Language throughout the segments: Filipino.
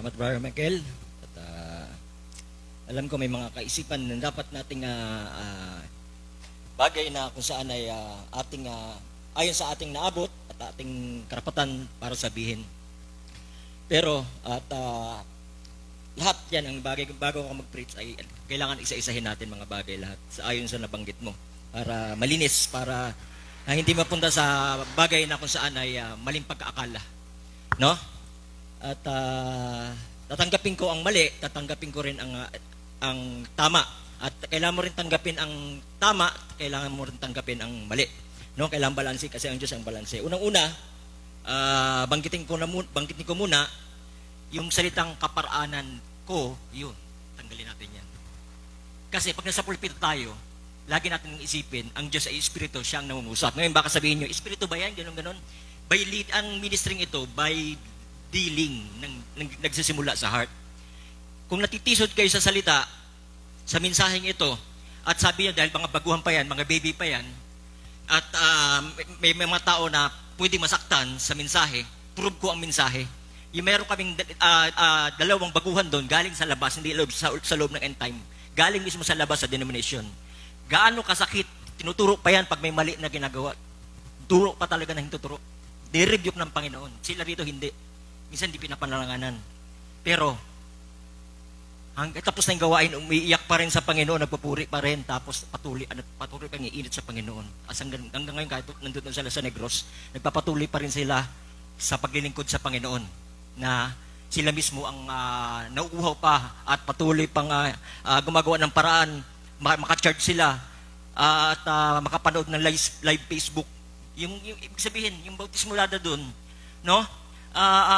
Salamat, Brother Michael. At alam ko may mga kaisipan na dapat nating bagay na kung saan ay ayon sa ating naabot at ating karapatan para sabihin. Pero lahat yan ang bagay, bago ako mag-preach ay kailangan isa-isahin natin mga bagay lahat ayon sa nabanggit mo para malinis, para hindi mapunta sa bagay na kung saan ay maling pagkaakala, no? At tatanggapin ko ang mali, tatanggapin ko rin ang tama. At kailangan mo rin tanggapin ang tama, kailangan mo rin tanggapin ang mali, no? Kailangan balanse kasi ang Diyos ang balanse. Unang-una, banggitin ko muna yung salitang kaparaanan ko, yun, tanggalin natin yan. Kasi pag nasa pulpito tayo, lagi natin isipin, ang Diyos ay Espiritu, siya ang namumuusap. Ngayon baka sabihin nyo, Espiritu ba yan? Ganon. Ang ministering ito, by dealing, nagsisimula sa heart. Kung natitisod kayo sa salita, sa mensaheng ito, at sabi niya dahil mga baguhan pa yan, mga baby pa yan, at may mga tao na pwede masaktan sa mensahe, prove ko ang mensahe. Yung meron kaming dalawang baguhan doon, galing sa labas, hindi sa loob ng end time. Galing mismo sa labas sa denomination. Gaano kasakit, tinuturo pa yan pag may mali na ginagawa. Turo pa talaga na hintuturo. Di-rebuke ng Panginoon. Sila rito hindi. Minsan di pinapanalanganan. Pero, tapos na yung gawain, umiiyak pa rin sa Panginoon, nagpupuri pa rin, tapos patuloy pang iinit sa Panginoon. As hanggang ngayon, kahit nandun sila sa Negros, nagpapatuloy pa rin sila sa paglilingkod sa Panginoon, na sila mismo ang nauuhaw pa at patuloy pang gumagawa ng paraan, makacharge sila at makapanood ng live Facebook. Yung ibig sabihin, yung bautismulada doon, no?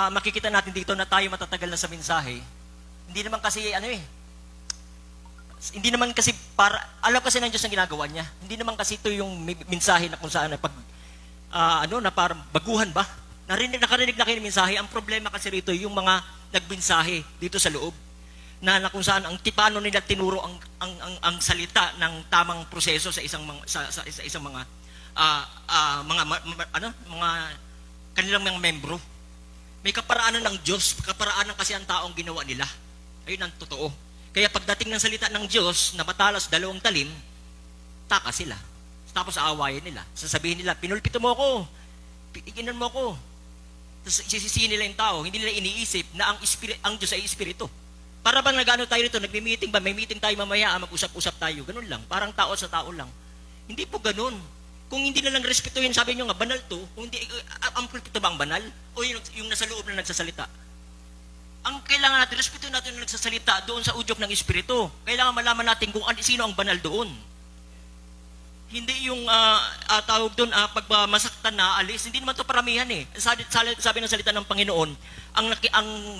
Makikita natin dito na tayo matatagal na sa mensahe. Hindi naman kasi para alam kasi ng Diyos ang ginagawa niya. Hindi naman kasi ito yung mensahe na kung saan na pag na parang baguhan ba? Nakarinig na kayo ng mensahe. Ang problema kasi rito yung mga nagmensahe dito sa loob na kung saan paano nila tinuro ang salita ng tamang proseso sa isang mga kanilang mga membro. May kaparaanan ng Diyos, kaparaanan kasi ang taong ginawa nila. Ayun ang totoo. Kaya pagdating ng salita ng Diyos na matalas dalawang talim, taka sila. Tapos aawayan nila. Sasabihin nila, pinulpito mo ako, iginan mo ako. Tapos sisisihin nila yung tao, hindi nila iniisip na ang Diyos ay Espiritu. Para bang nag-ano tayo rito, nagmi-meeting ba? May meeting tayo mamaya, mag-usap-usap tayo. Ganun lang, parang tao sa tao lang. Hindi po ganun. Kung hindi na lang respetuhin, sabi nyo nga, banal to, kung hindi, ang pulpito ba ang banal? O yung nasa loob na nagsasalita? Ang kailangan natin, respetuhin natin na nagsasalita doon sa udyok ng Espiritu. Kailangan malaman natin kung sino ang banal doon. Hindi yung tawag doon, pag masaktan na, alis, hindi naman to paramihan eh. Sabi ng salita ng Panginoon, ang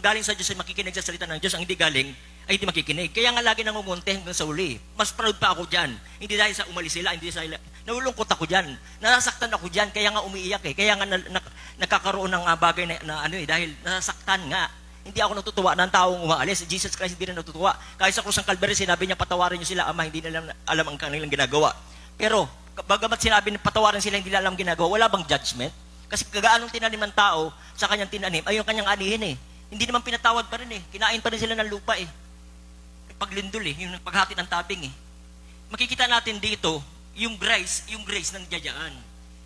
galing sa Diyos ay makikinig sa salita ng Diyos, ang hindi galing ay hindi makikinig. Kaya nga lagi nangungunti hanggang sa uli. Mas proud pa ako dyan. Hindi dahil sa umalis sila, hindi dahil nalulungkot ako dyan. Nasasaktan ako dyan, kaya nga umiiyak eh. Kaya nga nagkakaroon ng bagay dahil nasasaktan nga. Hindi ako natutuwa ng taong umaalis. Jesus Christ hindi na natutuwa. Kahit sa krus ng Calvary, sinabi niya, patawarin niyo sila, Ama, hindi nila alam ang kanilang ginagawa. Pero, bagamat sinabi na patawarin sila, hindi nila alam ginagawa, wala bang judgment? Kasi kagaanong tinanim ng tao sa kanyang tinanim, ay yung kanyang anihin eh. Hindi naman pinatawad pa rin eh. Kinain pa rin sila ng lupa eh. Paglindol eh, yung paghati ng tabing eh. Makikita natin dito, yung grace nandiyan.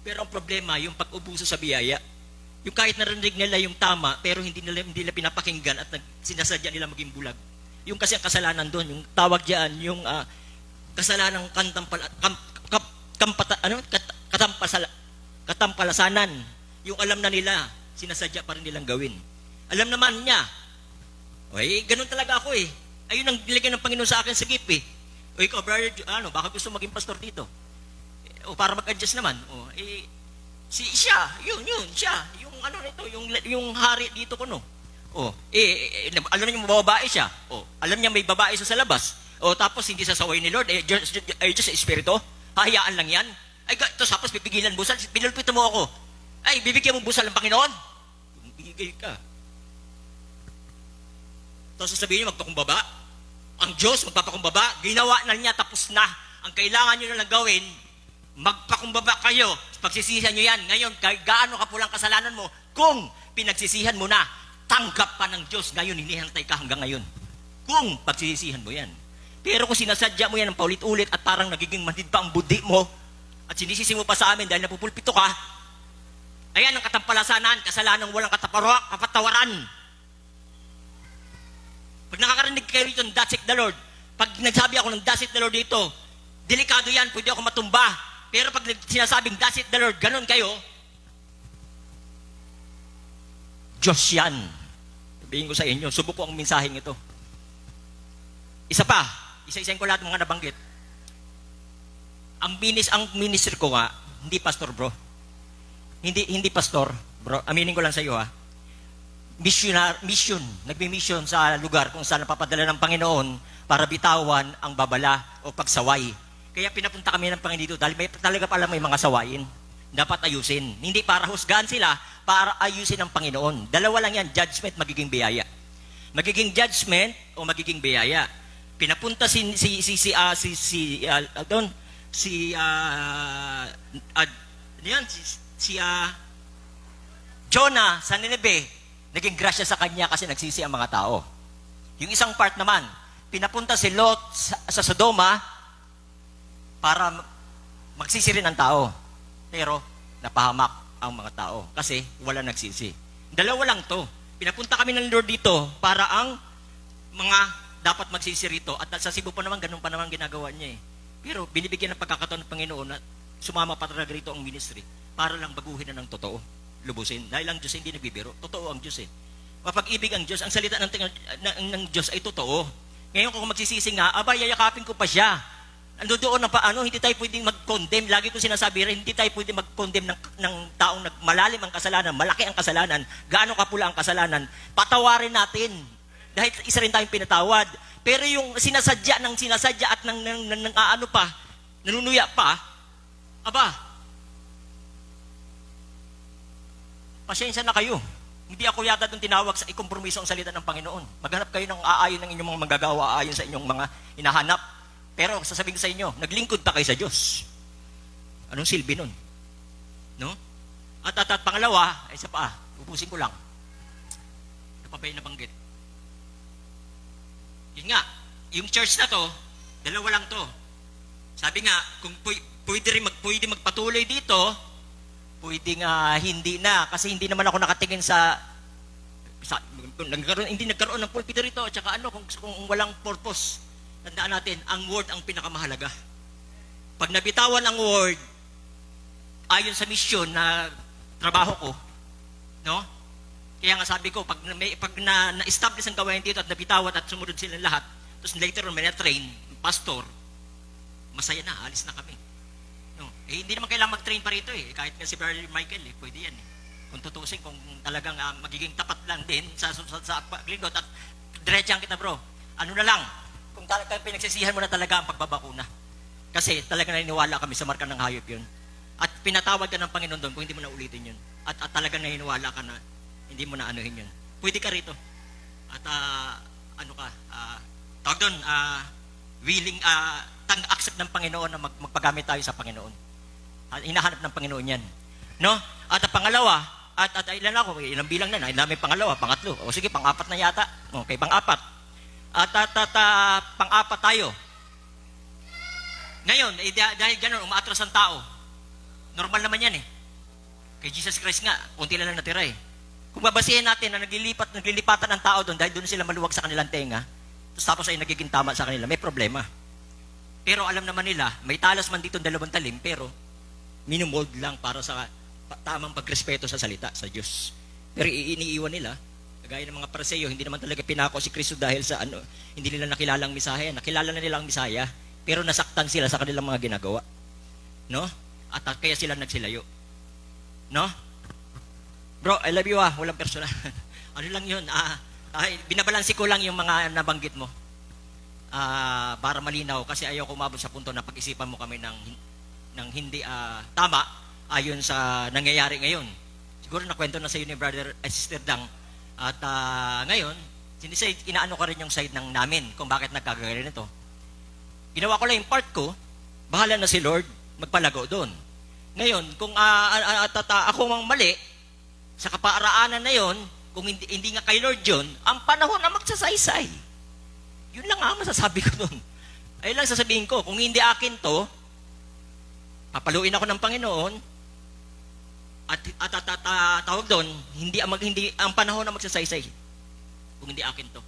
Pero ang problema, yung pag-ubuso sa biyaya. Yung kahit narinig nila yung tama, pero hindi nila pinapakinggan at sinasadya nila maging bulag. Yung kasi ang kasalanan doon, yung tawag diyan, yung kasalanang katampalasanan. Yung alam na nila, sinasadya pa rin nilang gawin. Alam naman niya, ganun talaga ako eh. Ayun ang nilagay ng Panginoon sa akin sa gift eh. O ikaw, brother, baka gusto maging pastor dito. O para mag-adjust naman. Siya. Yung hari dito ko no. Alam niyo babae siya. Alam niya may babae sa labas. Tapos hindi sasaway ni Lord. Diyos Espiritu. Hahayaan lang yan. Tapos pipigilan busal. Pinulpito mo ako. Bibigyan mo busal ng Panginoon. Bigay ka. Tapos sasabihin niyo, magpakumbaba. Ang Diyos, magpapakumbaba. Ginawa na niya, tapos na. Ang kailangan niyo na lang gawin, magpakumbaba kayo. Pagsisihan niyo yan. Ngayon, gaano ka pulang kasalanan mo, kung pinagsisihan mo na, tanggap ka ng Diyos. Ngayon, hinihintay ka hanggang ngayon. Kung pagsisisihan mo yan. Pero kung sinasadya mo yan ng paulit-ulit at parang nagiging manhid pa ang budi mo at sinisisi mo pa sa amin dahil napupulpito ka, ayan ang katampalasanan, kasalanang walang kapatawaran. Pag nakakarinig kayo rito ng "Thus saith the Lord", pag nagsabi ako ng "Thus saith the Lord" dito, delikado yan, pwede ako matumba. Pero pag sinasabing "Thus saith the Lord", ganun kayo, Diyos yan. Sabihin ko sa inyo, subok ko ang mensaheng ito. Isa pa, isa-isahin ko lahat ng mga nabanggit. Ang ministry ko nga, hindi pastor bro. Hindi pastor bro. Aminin ko lang sa iyo ha. Mission. Nagmi-mission sa lugar kung saan napapadala ng Panginoon para bitawan ang babala o pagsaway. Kaya pinapunta kami ng Panginoon dito dahil talaga pala may mga sawayin. Dapat ayusin. Hindi para husgahan sila, para ayusin ng Panginoon. Dalawa lang yan, judgment, magiging biyaya. Magiging judgment o magiging biyaya. Pinapunta Jonah sa Nineveh, naging grasya sa kanya kasi nagsisi ang mga tao. Yung isang part naman, pinapunta si Lot sa Sodoma para magsisi rin ang tao. Pero napahamak ang mga tao kasi wala nagsisi. Dalawa lang to. Pinapunta kami ng Lord dito para ang mga dapat magsisi rito. At sa Cebu pa naman, ganun pa naman ginagawa niya eh. Pero binibigyan ng pagkakataon ng Panginoon na sumama pa talaga rito ang ministry para lang baguhin na ng totoo. Lubusin. Dahil ang Diyos hindi nagbibiro. Totoo ang Diyos eh. Mapag-ibig ang Diyos. Ang salita ng Diyos ay totoo. Ngayon kung magsisisi nga, yayakapin ko pa siya. Ando doon na paano, hindi tayo pwedeng mag-condemn. Lagi ko sinasabi rin, hindi tayo pwedeng mag-condemn ng taong malalim ang kasalanan, malaki ang kasalanan, gaano kapula ang kasalanan. Patawarin natin. Dahil isa rin tayong pinatawad. Pero yung sinasadya at nanunuya pa, pasensya na kayo. Hindi ako yata doon tinawag sa ikompromiso ang salita ng Panginoon. Maghanap kayo ng aayon ng inyong mga magagawa, aayon sa inyong mga hinahanap. Pero sasabihin ko sa inyo, naglingkod pa kayo sa Diyos. Anong silbi nun? No? At pangalawa, isa pa, ubusin ko lang. Ano pa ba yung nabanggit? Yun nga, yung church na to, dalawa lang to. Sabi nga, kung pwede magpatuloy dito, pwede nga hindi na. Kasi hindi naman ako nakatingin hindi nagkaroon ng pulpito rito. At saka kung walang purpose. Tandaan natin, ang word ang pinakamahalaga. Pag nabitawan ang word, ayon sa mission na trabaho ko, no? Kaya nga sabi ko, pag na-establish ang gawain dito at nabitawan at sumunod sila lahat, tapos later on may na-train, pastor, masaya na, alis na kami. No? Hindi naman kailangan mag-train pa rito eh. Kahit nga si Brother Michael, pwede yan eh. Kung tutusin, kung talagang magiging tapat lang din sa paglingkod at diretsyan kita bro, ano na lang, kung talagang pinagsisihan mo na talaga ang pagbabakuna. Kasi talagang naniniwala kami sa marka ng hayop yun. At pinatawad ka ng Panginoon doon kung hindi mo na ulitin yun. At talagang naniniwala ka na hindi mo na anuhin yun. Pwede ka rito. At tawag doon, willing, accept ng Panginoon na magpagamit tayo sa Panginoon. Hinahanap ng Panginoon yan. No? At pangalawa, ilang bilang na, may pangalawa, pangatlo. O sige, pang-apat na yata. Okay, pang-apat. Pang-apat tayo. Ngayon, dahil gano'n, umaatras ang tao. Normal naman yan eh. Kay Jesus Christ nga, kunti lang natira eh. Kung babasihin natin na naglilipatan ng tao doon dahil doon sila maluwag sa kanilang tenga, tapos ay nagiging tama sa kanila, may problema. Pero alam naman nila, may talas man dito 2 talim, pero minumold lang para sa tamang pagrespeto sa salita, sa Diyos. Pero iniiwan nila, gaya ng mga Pariseo, hindi naman talaga pinako si Kristo dahil sa hindi nila nakilala ang Misaya. Nakilala na nila ang Misaya, pero nasaktan sila sa kanilang mga ginagawa. No? At kaya sila nagsilayo. No? Bro, I love you walang personal. Ano lang yun, binabalansi ko lang yung mga nabanggit mo. Para malinaw, kasi ayaw ko umabot sa punto na pag-isipan mo kami ng hindi tama ayon sa nangyayari ngayon. Siguro nakwento na sa iyo ni Brother Sister Dang. At ngayon, inaano ko rin yung side ng namin kung bakit nagkagaya nito. Ginawa ko lang yung part ko, bahala na si Lord magpalago doon. Ngayon, kung ako mang mali, sa kaparaanan na yon, Kung hindi nga kay Lord yun, ang panahon na magsasaysay. Yun lang ang masasabi ko doon. Ayun lang sasabihin ko, kung hindi akin to, papaluin ako ng Panginoon, tawag doon, hindi ang panahon na magsasaysay. Kung hindi akin to.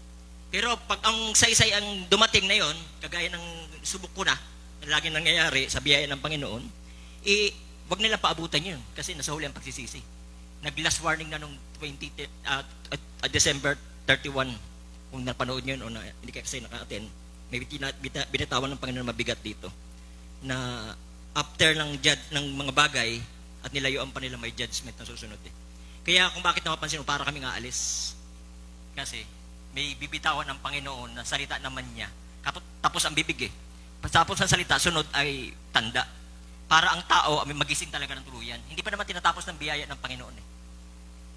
Pero pag ang saysay ang dumating na yon, kagaya ng subok ko na lagi nangyayari sa biyaya ng Panginoon, wag nila paabutan yun kasi nasa huli ang pagsisisi. Nag-last warning na nung December 31, kung napanood nyo yun o hindi kayo kasi naka-attend, may binitawan ng Panginoon mabigat dito na after ng mga bagay at nilayuan pa nila may judgment na susunod eh. Kaya kung bakit napapansin mo, para kami nga alis. Kasi may bibitawan ng Panginoon na salita naman niya. Tapos ang bibig eh. Tapos ang salita, sunod ay tanda. Para ang tao may magising talaga ng tuluyan. Hindi pa naman tinatapos ng biyaya ng Panginoon eh.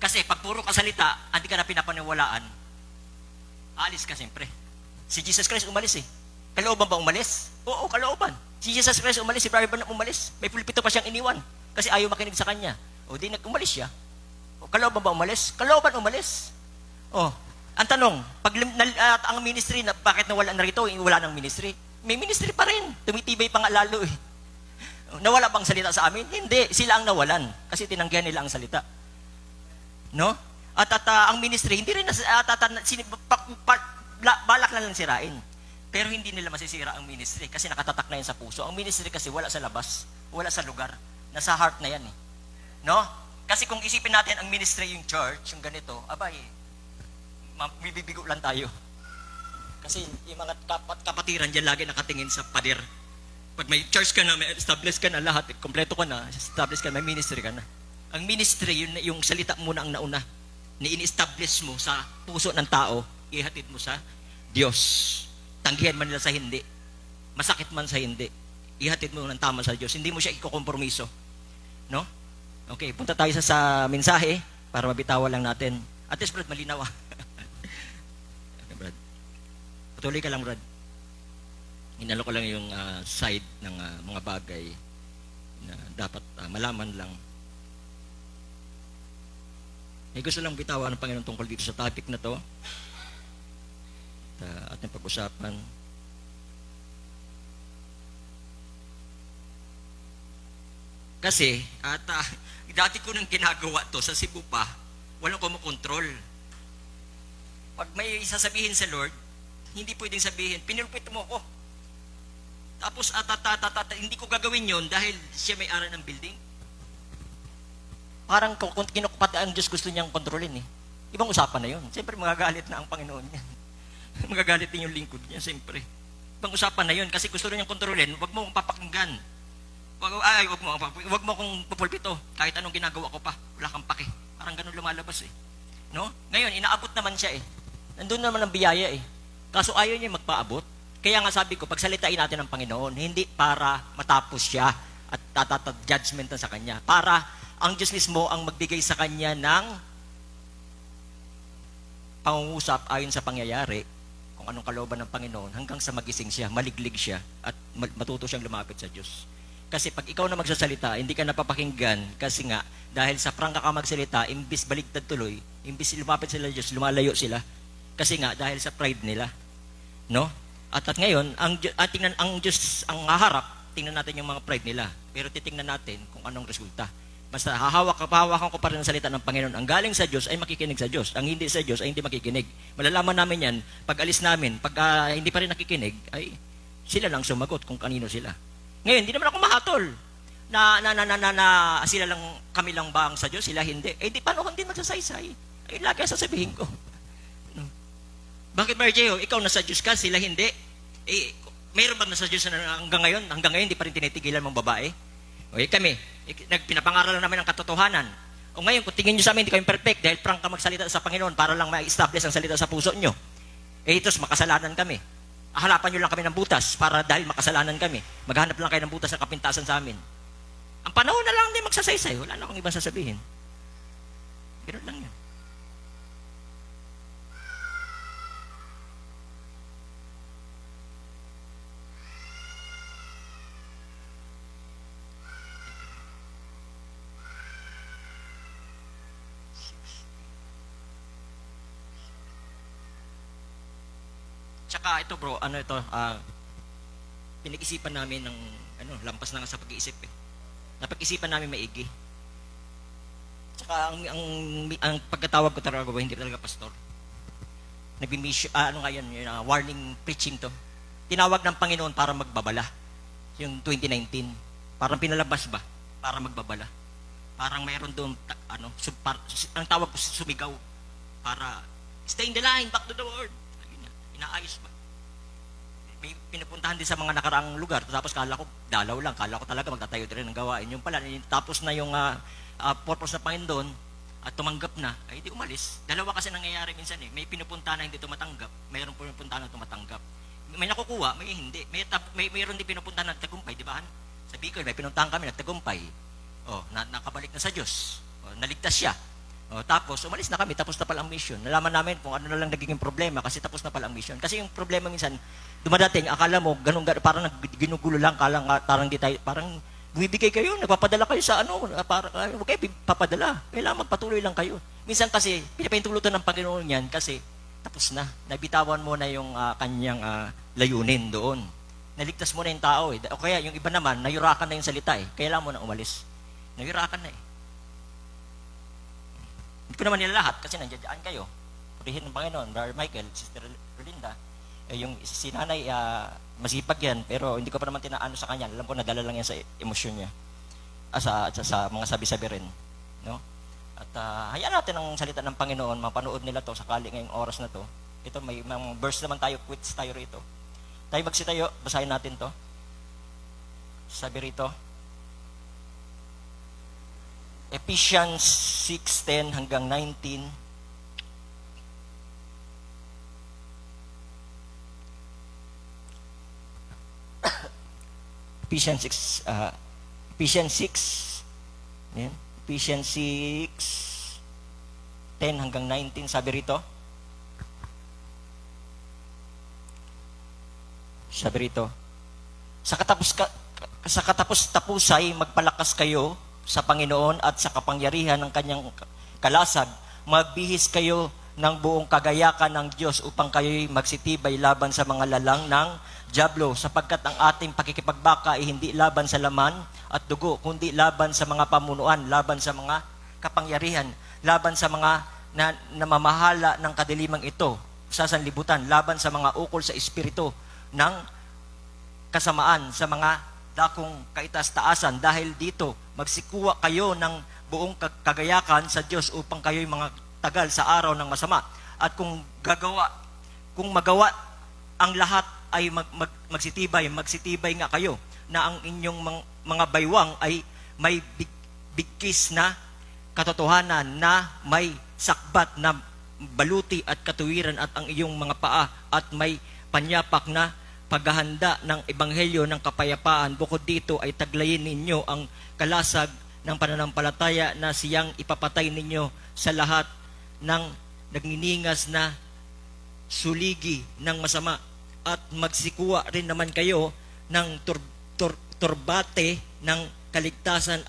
Kasi pag puro ka salita, hindi ka na pinapaniwalaan, aalis ka siyempre. Si Jesus Christ umalis eh. Kalooban ba umalis? Oo, kalooban. Si Jesus Christ umalis, si Barnabas umalis. May pulpito pa siyang iniwan kasi ayaw makinig sa kanya. O di umalis siya. O kalooban ba umalis? Kalooban umalis. O, ang tanong, pag ang ministry, bakit nawala na rito? Wala ng ministry. May ministry pa rin. Tumitibay pa nga lalo eh. Nawala bang salita sa amin? Hindi. Sila ang nawalan kasi tinanggihan nila ang salita. No? At ang ministry, hindi rin balak na lang sirain. Pero hindi nila masisira ang ministry kasi nakatatak na yan sa puso. Ang ministry kasi wala sa labas, wala sa lugar. Nasa heart na yan eh. No? Kasi kung isipin natin ang ministry yung church, yung ganito, abay, bibigo lang tayo. Kasi yung mga kapatiran dyan lagi nakatingin sa pader. Pag may church ka na, may establish ka na lahat, kompleto ka na, establish ka na, may ministry ka na. Ang ministry, yung salita muna ang nauna. Ni-establish mo sa puso ng tao, ihatid mo sa Diyos. Tanggihan man nila sa hindi. Masakit man sa hindi. Ihatid mo ng tama sa Diyos. Hindi mo siya ikukompromiso. No? Okay, punta tayo sa mensahe para mabitawan lang natin. At least, Brad, malinaw ah. Okay, Brad. Patuloy ka lang, Brad. Inalo ko lang yung side ng mga bagay na dapat malaman lang. May gusto lang bitawan ng Panginoon tungkol dito sa topic na to. At ating pag-usapan. Kasi, dati ko nang ginagawa to sa Cebu pa, walang kumukontrol. Pag may sasabihin sa Lord, hindi pwedeng sabihin, pinirupit mo ko. Tapos, hindi ko gagawin yon dahil siya may-ari ng building. Parang kinukupati ang Diyos gusto niyang kontrolin eh. Ibang usapan na yun. Siyempre, magagalit na ang Panginoon niya. Magagalit din yung lingkod niya, siyempre. Ibang usapan na yun kasi gusto niyang kontrolin, huwag mo akong papakinggan. Huwag mo akong pupulpito. Kahit anong ginagawa ko pa, wala kang pake. Parang ganun lumalabas eh. No? Ngayon, inaabot naman siya eh. Nandun naman ang biyaya eh. Kaso ayaw niya magpaabot. Kaya nga sabi ko, pagsalitain natin ng Panginoon, hindi para matapos siya at judgment na sa Kanya. Para ang Diyos mismo ang magbigay sa Kanya ng pangungusap ayon sa pangyayari kung anong kalooban ng Panginoon hanggang sa magising siya, maliglig siya at matuto siyang lumapit sa Diyos. Kasi pag ikaw na magsasalita, hindi ka napapakinggan kasi nga, dahil sa prangka ka magsalita, imbis baligtad tuloy, imbis lumapit sila sa Diyos, lumalayo sila. Kasi nga, dahil sa pride nila. No? At ngayon, ang Diyos ang haharap, tingnan natin yung mga pride nila. Pero titingnan natin kung anong resulta. Basta hahawakan ko pa rin ang salita ng Panginoon. Ang galing sa Diyos ay makikinig sa Diyos. Ang hindi sa Diyos ay hindi makikinig. Malalaman namin yan, pag alis namin, pag hindi pa rin nakikinig, ay sila lang sumagot kung kanino sila. Ngayon, hindi naman ako mahatol na sila lang, kami lang ba ang sa Diyos, sila hindi. Eh di paano kung hindi magsasaysay? Ay lagi sasabihin ko. No. Bakit Mary J.O., ikaw nasa Diyos ka, sila hindi? Eh, mayroon ba nasa Diyos na hanggang ngayon, di pa rin tinitigilan mong babae? Okay, kami, pinapangaralan namin ang katotohanan. O ngayon, kung tingin nyo sa amin, hindi kami perfect dahil prang ka magsalita sa Panginoon para lang ma-establish ang salita sa puso nyo. Eh, itos, makasalanan kami. Halapan nyo lang kami ng butas para dahil makasalanan kami. Maghanap lang kayo ng butas ng kapintasan sa amin. Ang panahon na lang din magsasaysay. Wala na akong ibang sasabihin. Ganoon lang yun. Tsaka ito bro, pinag-isipan namin ng, lampas na nga sa pag-iisip eh. Napag-isipan namin maigi. Tsaka ang pagkatawag ko talaga bro, hindi talaga pastor. Nag-mission, warning preaching to. Tinawag ng Panginoon para magbabala. Yung 2019. Parang pinalabas ba? Para magbabala. Parang mayroon doon, ang tawag ko sumigaw. Para, stay in the line, back to the word. Inaayos ba? May pinupuntahan din sa mga nakaraang lugar. Tapos kala ko, dalaw lang. Kala ko talaga magtatayo din ng gawain. Yung pala, tapos na yung purpose na Panginoon at tumanggap na, ay di umalis. Dalawa kasi nangyayari minsan eh. May pinupuntahan na hindi tumatanggap. Mayroon pinupuntahan na tumatanggap. May nakukuha, may hindi. Mayroon din pinupuntahan na nagtagumpay, di ba? Sa Bicol, may pinuntahan kami, nagtagumpay. Nakabalik na sa Diyos. Naligtas siya. Tapos, umalis na kami, tapos na pala ang mission. Nalaman namin kung ano na lang nagiging problema kasi tapos na pala ang mission. Kasi yung problema minsan, dumadating, akala mo, parang ginugulo lang, parang bumibigay kayo, nagpapadala kayo sa huwag kayo papadala. Kailangan magpatuloy lang kayo. Minsan kasi, pinapahintulutan ng Panginoon yan kasi tapos na. Nabitawan mo na yung kanyang layunin doon. Naligtas mo na yung tao eh. O kaya yung iba naman, nayurakan na yung salita eh. Kailangan mo na umalis. Nayurakan na eh. Hindi ko naman nila lahat kasi nandiyan kayo. Purihin ng Panginoon, Brother Michael, Sister Rolinda, yung si nanay, masipag yan, pero hindi ko pa naman tinaano sa kanya. Alam ko, nadala lang yan sa emosyon niya. Sa mga sabi-sabi rin. No? At hayaan natin ang salita ng Panginoon, mapanood nila to sakali ngayong oras na to. Ito, may mga verse naman tayo, quotes tayo rito. Tayo magsitayo, basahin natin to. Sabi rito, Ephesians 6:10 hanggang 19. Ephesians 6, yan. Ephesians 6:10 hanggang 19, sabi rito. Sabi rito, sa katapos-tapusay magpalakas kayo sa Panginoon at sa kapangyarihan ng kanyang kalasag, magbihis kayo ng buong kagayakan ng Diyos upang kayo'y magsitibay laban sa mga lalang ng dyablo, sapagkat ang ating pakikipagbaka ay hindi laban sa laman at dugo, kundi laban sa mga pamunuan, laban sa mga kapangyarihan, laban sa mga namamahala ng kadilimang ito sa sanlibutan, laban sa mga ukol sa espiritu ng kasamaan sa mga dakong kaitaas-taasan. Dahil dito, magsikuha kayo ng buong kagayakan sa Diyos upang kayo'y mga tagal sa araw ng masama. At kung magawa ang lahat ay magsitibay nga kayo na ang inyong mga baywang ay may bigkis na katotohanan, na may sakbat na baluti at katuwiran, at ang iyong mga paa at may panyapak na paghahanda ng ebanghelyo ng kapayapaan. Bukod dito ay taglayin ninyo ang kalasag ng pananampalataya na siyang ipapatay ninyo sa lahat ng nagniningas na suligi ng masama. At magsikuha rin naman kayo ng turbate ng kaligtasan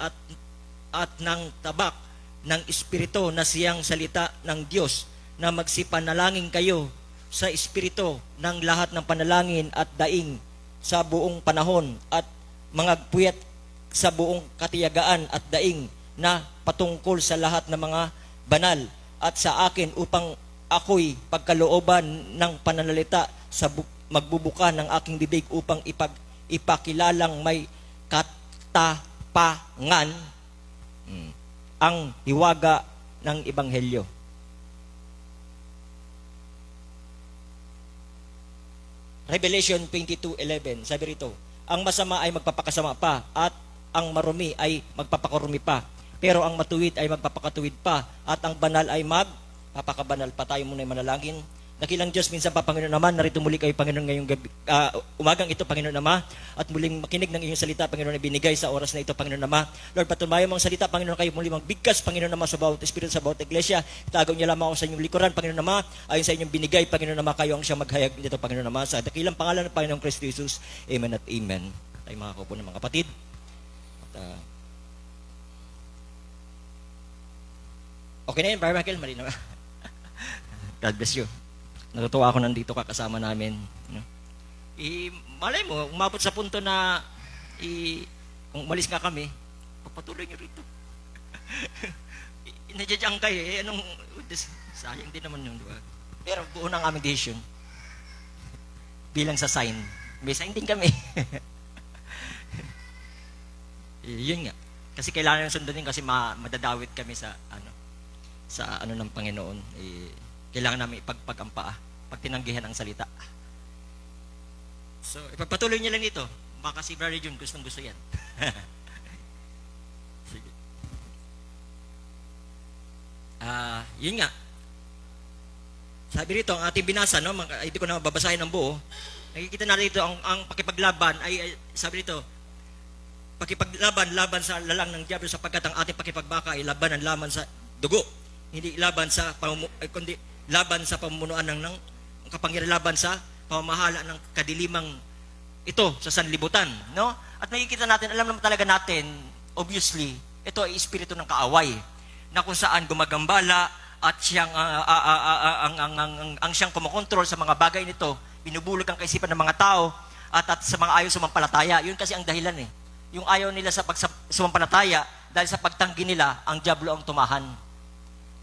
at ng tabak ng Espiritu na siyang salita ng Diyos, na magsipanalangin kayo sa Espiritu ng lahat ng panalangin at daing sa buong panahon, at mangagpuyat sa buong katiyagaan at daing na patungkol sa lahat ng mga banal at sa akin, upang ako'y pagkalooban ng pananalita sa magbubuka ng aking bibig upang ipakilalang may katapangan ang hiwaga ng ebanghelyo. Revelation 22:11, sabi rito, ang masama ay magpapakasama pa at ang marumi ay magpapakarumi pa, pero ang matuwid ay magpapakatuwid pa at ang banal ay magpapakabanal pa. Tayo muna ay manalangin. Dakilang Diyos, minsan pa, Panginoon Ama, narito muli kayo, Panginoon, ngayong umagang ito, Panginoon Ama, at muling makinig ng inyong salita, Panginoon, na binigay sa oras na ito, Panginoon Ama. Lord, patunayan mo ang salita, Panginoon, kayo muli magbigkas, Panginoon Ama, sa bawat espiritu, sa bawat iglesia. Itagaw niya lamang ako sa inyong likuran, Panginoon Ama, ayon sa inyong binigay, Panginoon Ama, kayo ang siyang maghayag nito, Panginoon Ama, sa dakilang pangalan ng Panginoong Kristo Jesus. Amen at amen. Tayo mga kaupo ng mga kapatid. At, okay na yun, Brother Michael, mali na. God bless you. Natutuwa ako nandito ka kasama namin. No? Malay mo, umabot sa punto na kung umalis nga kami, papatuloy nyo rito. Nadyadyang kayo, sayang din naman yun, di ba? Pero buo ng aming decision. Bilang sa sign. May sign din kami. Yun nga. Kasi kailangan yung sundunin kasi madadawit kami sa ano ng Panginoon. Kailangan namin ipagpag ang paa pag tinanggihan ang salita. So, ipagpatuloy niyo lang dito. Baka si Brother Jun gustong gusto yan. Sige. Yun nga. Sabi rito, ang ating binasa, no? Hindi ko na babasahin ng buo. Nakikita natin dito, ang pakipaglaban ay sabi rito, laban sa lalang ng diablo sapagkat ang ating pakipagbaka ay laban sa dugo. Hindi laban sa kundi laban sa pamunuan ng kapangyarihan, laban sa pamamahala ng kadilimang ito sa sanlibutan, no? At nakikita natin, alam naman talaga natin, obviously, ito ay espiritu ng kaaway na kung saan gumagambala at siyang ang siyang kumokontrol sa mga bagay nito, binubulog ang kaisipan ng mga tao at sa mga ayaw sumampalataya. Yun kasi ang dahilan eh. Yung ayaw nila sa sumampalataya dahil sa pagtanggi nila, ang diablo ang tumahan.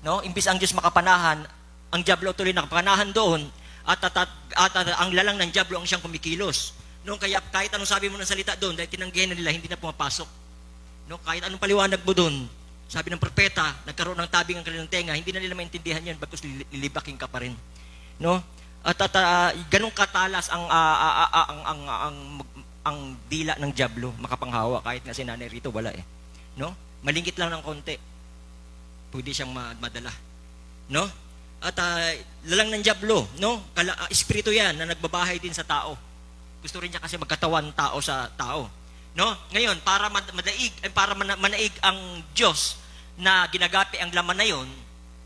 No? Imbis ang Diyos makapanahan, ang diablo tuloy nakapanahan doon at ang lalang ng diablo ang siyang kumikilos. No? Kaya kahit anong sabi mo ng salita doon, dahil tinanggihan nila, hindi na pumapasok. No? Kahit anong paliwanag mo doon, sabi ng propeta, nagkaroon ng tabing ang kanilang tenga, hindi na nila maintindihan yan, bagkus lilibaking ka pa rin. No? At ganun katalas ang dila ng diablo, makapanghawa, kahit nga si Nanay Rito, wala eh. No? Malingkit lang ng konti, pwede siyang madala. No? At lalang ng diablo, no? Espiritu yan na nagbabahay din sa tao. Gusto rin niya kasi magkatawan tao sa tao. No? Ngayon, para manaig ang Diyos na ginagapi ang laman na yon,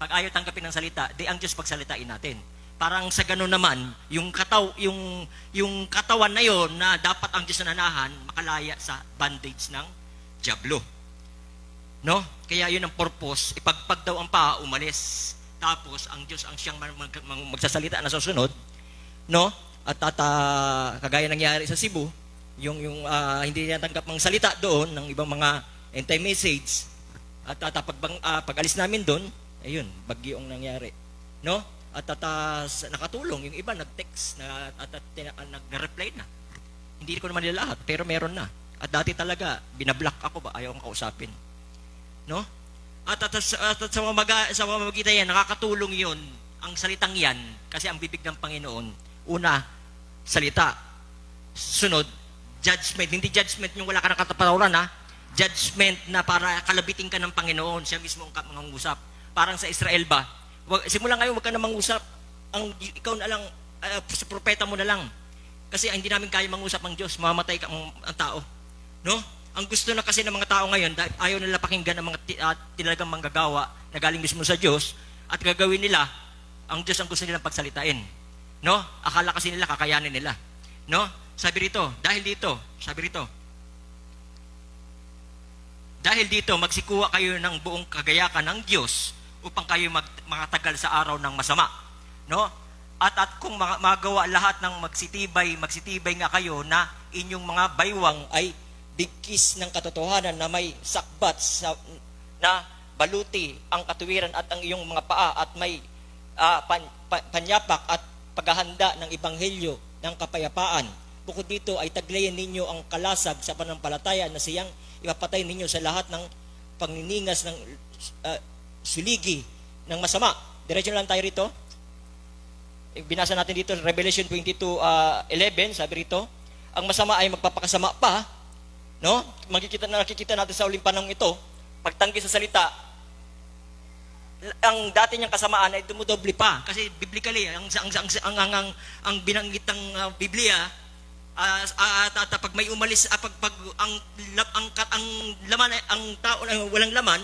pag ayaw tanggapin ng salita, di ang Diyos pagsalitain natin. Parang sa gano'n naman, yung katawan na yon na dapat ang Diyos nanahan, makalaya sa bandage ng diablo. No? Kaya yun ang purpose, ipagpag daw ang paa, umalis. Tapos ang Diyos ang siyang magsasalita na susunod, no? At kagaya nangyari sa Cebu, yung hindi niya tanggap ng salita doon ng ibang mga anti-message, at pag alis namin doon, ayun, bagyo ang nangyari, no? At nakatulong yung iba, nag-text nag-reply na. Hindi ko naman nila lahat, pero meron na. At dati talaga binablock ako, ayaw kong kausapin, no? At sa mamamagitan yan, nakakatulong yun, ang salitang yan, kasi ang bibig ng Panginoon, una, salita. Sunod, judgment. Hindi judgment yung wala ka ng katapatawaran, ha? Judgment na para kalabitin ka ng Panginoon, siya mismo ang mangusap. Parang sa Israel ba, simula ngayon, wag ka na mangusap. Ikaw na lang, sa propeta mo na lang. Kasi hindi namin kaya mangusap ng Diyos, mamamatay ka ang tao. No? Ang gusto na kasi ng mga tao ngayon, ayaw nila pakinggan ang mga talagang manggagawa na galing mismo sa Diyos, at gagawin nila, ang Diyos ang gusto nilang pagsalitain. No? Akala kasi nila, kakayanin nila. No? Sabi rito, dahil dito, magsikuha kayo ng buong kagayakan ng Diyos upang kayo makatagal sa araw ng masama. No? At kung magawa lahat ng magsitibay nga kayo na inyong mga baywang ay bigkis ng katotohanan na may sakbat na baluti ang katuwiran at ang iyong mga paa at may panyapak at paghahanda ng ebanghelyo ng kapayapaan. Bukod dito ay taglayan ninyo ang kalasag sa panampalataya na siyang ipapatay ninyo sa lahat ng pagniningas ng suligi ng masama. Diretso lang tayo rito. Binasa natin dito, Revelation 22:11, sabi rito, ang masama ay magpapakasama pa. No? Nakikita natin sa uling panahon ito, pagtanggi sa salita, ang dati niyang kasamaan ay dumudoble pa. Kasi biblically, ang binanggit ng Biblia, pag may umalis, ang laman, ang tao na walang laman,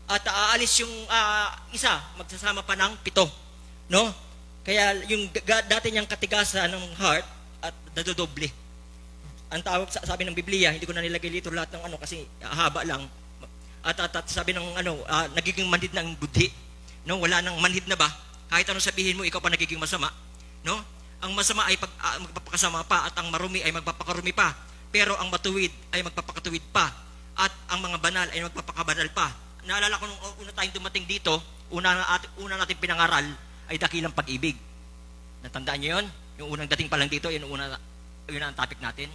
at aalis yung isa, magsasama pa ng 7. No? Kaya yung dati niyang katigasan ng heart at dadodoble. Ang tawag sabi ng Biblia, hindi ko na nilagay dito lahat ng kasi haba lang. At sabi ng nagiging manhid na ang budhi. No, wala nang manhid na ba? Kahit anong sabihin mo, ikaw pa nagiging masama. No? Ang masama ay magpapakasama pa, at ang marumi ay magpapakarumi pa. Pero ang matuwid ay magpapakatuwid pa, at ang mga banal ay magpapakabanal pa. Naalala ko nung una tayong dumating dito, una natin pinangaral ay dakilang pag-ibig. Natandaan niyo yun? Yung unang dating pa lang dito, yun ang topic natin.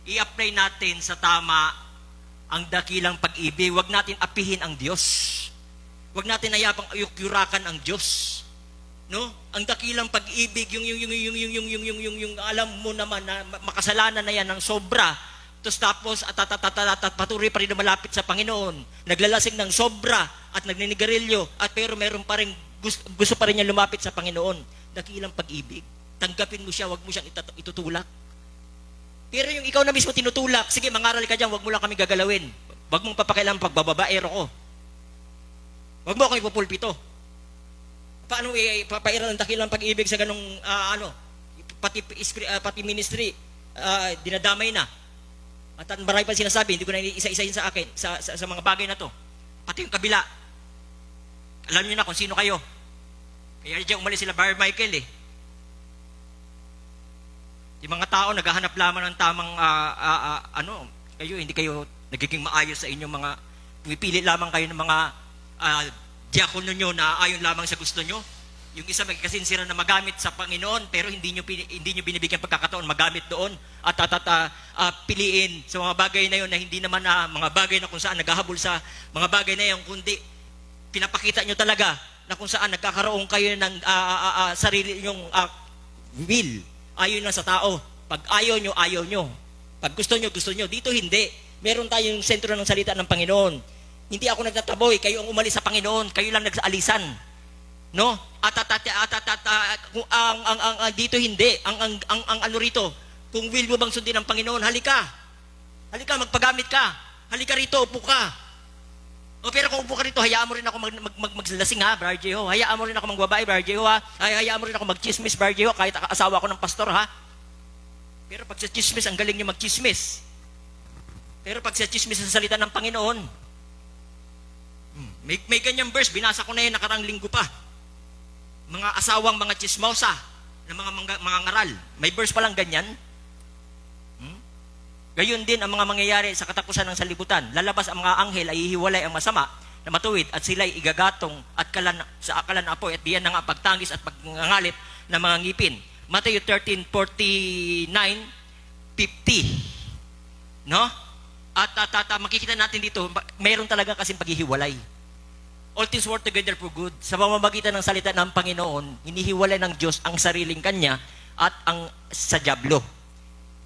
I-apply natin sa tama ang dakilang pag-ibig. Huwag natin apihin ang Diyos. Huwag natin ayapang yurakan ang Diyos. No? Ang dakilang pag-ibig, yung alam mo naman na makasalanan na yan ng sobra. Tapos at patuloy pa rin na malapit sa Panginoon. Naglalasing ng sobra at nagninigarilyo, at pero meron pa rin gusto pa rin niya lumapit sa Panginoon. Dakilang pag-ibig. Tanggapin mo siya, wag mo siyang itutulak. Pero yung ikaw na mismo tinutulak, sige, mangaral ka dyan, wag mo lang kami gagalawin. Wag mong papakailan pagbababaero ko. Wag mo ako ipupulpito. Paano papairal ang dakilang pag-ibig sa ganong pati ministry, dinadamay na. At marami pa sinasabi, hindi ko na isa-isahin sa akin, sa mga bagay na to. Pati yung kabila. Alam niyo na kung sino kayo. Kaya diyan umalis sila Bar Michael eh. Yung mga tao naghahanap lamang ng tamang hindi kayo nagiging maayos sa inyong mga, pumipili lamang kayo ng mga diakono nyo na ayon lamang sa gusto nyo. Yung isa magkasinsira na magamit sa Panginoon, pero hindi nyo binibigyan pagkakataon magamit doon at piliin sa mga bagay na yun na hindi naman mga bagay na kung saan naghahabol sa mga bagay na yun, kundi pinapakita nyo talaga na kung saan nagkakaroon kayo ng sarili nyong will. Ayaw lang sa tao. Pag ayaw nyo, ayaw nyo. Pag gusto nyo, gusto nyo. Dito hindi. Meron tayong sentro ng salita ng Panginoon. Hindi ako nagtataboy. Kayo ang umalis sa Panginoon. Kayo lang nagsaalisan. No? Dito hindi. Ang ano rito, kung will mo bang sundin ng Panginoon, halika. Halika, magpagamit ka. Halika rito, upo ka. O pero kung upo ka rito, hayaan mo rin ako maglasing ha, Brother Jeho. Hayaan mo rin ako magbabae, Brother Jeho ha. Hayaan mo rin ako magchismis, Brother Jeho, kahit asawa ko ng pastor ha. Pero pag sa chismis, ang galing niyo magchismis. Pero pag sa chismis sa salita ng Panginoon, may ganyang verse, binasa ko na yun nakarang linggo pa. Mga asawang mga chismosa, na mga ngaral. May verse pa lang ganyan. Gayon din ang mga mangyayari sa katapusan ng sanlibutan. Lalabas ang mga anghel ay hihiwalay ang masama na matuwid, at sila'y igagatong at sa akalan na apoy, at diyan na nga pagtangis at pagngangalit ng mga ngipin. Matthew 13:49-50. No? At makikita natin dito, mayroon talaga kasing paghihiwalay. All things work together for good. Sa pamamagitan ng salita ng Panginoon, hinihiwalay ng Diyos ang sariling kanya at ang sa dyablo.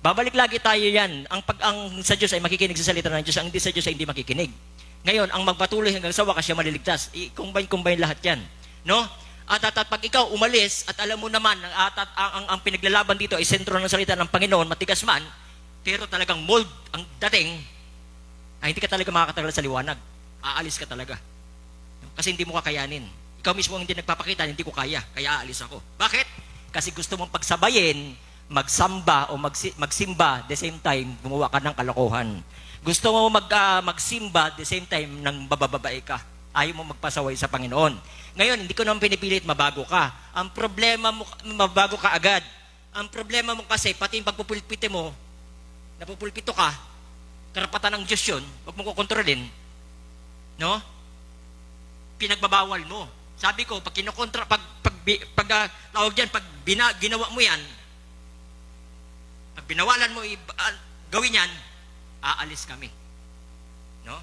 Babalik lagi tayo yan. Ang sa Diyos ay makikinig sa salita ng Diyos, ang hindi sa Diyos ay hindi makikinig. Ngayon, ang magpatuloy hanggang sa wakas siya maliligtas. I-combine lahat yan. No? At pag ikaw umalis, at alam mo naman, ang pinaglalaban dito ay sentro ng salita ng Panginoon, matigas man, pero talagang mold ang dating, ay hindi ka talaga makakatagal sa liwanag. Aalis ka talaga. Kasi hindi mo kakayanin. Ikaw mismo ang hindi nagpapakita, hindi ko kaya, kaya aalis ako. Bakit? Kasi gusto mong pagsabayin, magsamba o magsimba the same time gumawa ka ng kalokohan. Gusto mo magsimba the same time nang bababae ka. Ayaw mo magpasaway sa Panginoon. Ngayon, hindi ko naman pinipilit mabago ka. Ang problema mo, mabago ka agad. Ang problema mo kasi, pati yung pagpupulpite mo, napupulpito ka, karapatan ng Diyos yun, huwag mo kukontrolin. No? Pinagbabawal mo. Sabi ko, pag kinokontra, tawag dyan, ginawa mo yan, pag binawalan mo gawin yan, aalis kami. No?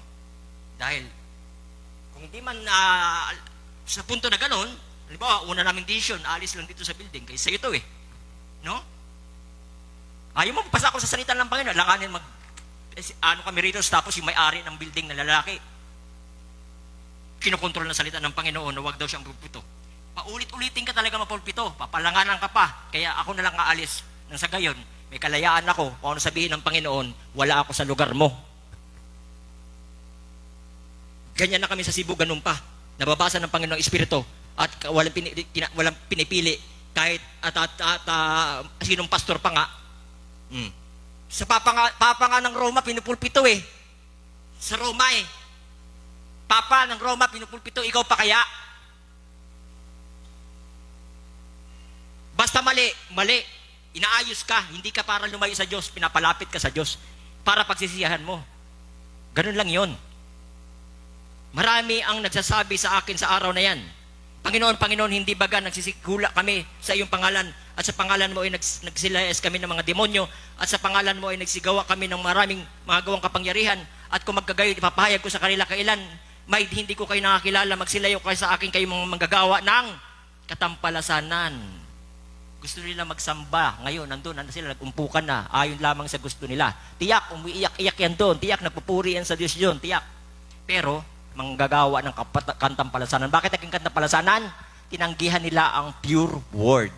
Dahil, kung hindi man sa punto na ganon, halimbawa, una naming decision, aalis lang dito sa building, kaysa ito eh. No? Ayaw mo, pasa ako sa salita ng Panginoon, langanin kami rito, tapos yung may-ari ng building na lalaki, kinokontrol ng salita ng Panginoon na wag daw siyang pulpito. Paulit-ulitin ka talaga mapulpito, papalanganan ka pa, kaya ako na lang aalis. Nang sa gayon, may kalayaan ako, kung ano sabihin ng Panginoon, wala ako sa lugar mo. Ganyan na kami sa Cebu, ganun pa. Nababasa ng Panginoong Espiritu at walang pinipili kahit sinong pastor pa nga. Sa papa nga ng Roma, pinupulpito eh. Sa Roma eh. Papa ng Roma, pinupulpito, ikaw pa kaya? Basta Basta mali, mali. Inaayos ka, hindi ka para lumayo sa Diyos, pinapalapit ka sa Diyos para pagsisiyahan mo. Ganun lang yon. Marami ang nagsasabi sa akin sa araw na yan, Panginoon, Panginoon, hindi baga nagsisikula kami sa iyong pangalan at sa pangalan mo ay nagsilayas kami ng mga demonyo at sa pangalan mo ay nagsigawa kami ng maraming mga gawang kapangyarihan at kung magkagayon, ipapahayag ko sa kanila kailan may hindi ko kayo nakakilala, magsilayo kayo sa akin, kayo mga manggagawa ng katampalasanan. Gusto nila magsamba. Ngayon, nandun sila, nagumpukan na. Ayon lamang sa gusto nila. Tiyak, umiiyak-iyak yan doon. Tiyak, nagpupuri yan sa Diyos yun. Tiyak. Pero, manggagawa ng kantampalasanan. Bakit naging kantampalasanan? Tinanggihan nila ang pure word.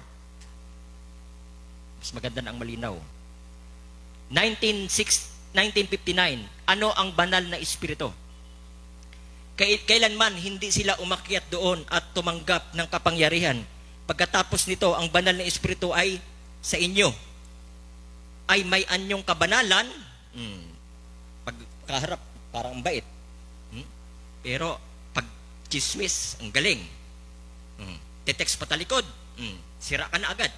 Mas maganda na ang malinaw. 1959, ano ang banal na espiritu? Kailanman hindi sila umakyat doon at tumanggap ng kapangyarihan. Pagkatapos nito, ang banal na espiritu ay sa inyo. Ay may anyong kabanalan. Pagkaharap, parang bait. Pero pag chismis, ang galing. Tetext pa talikod. Sira ka na agad.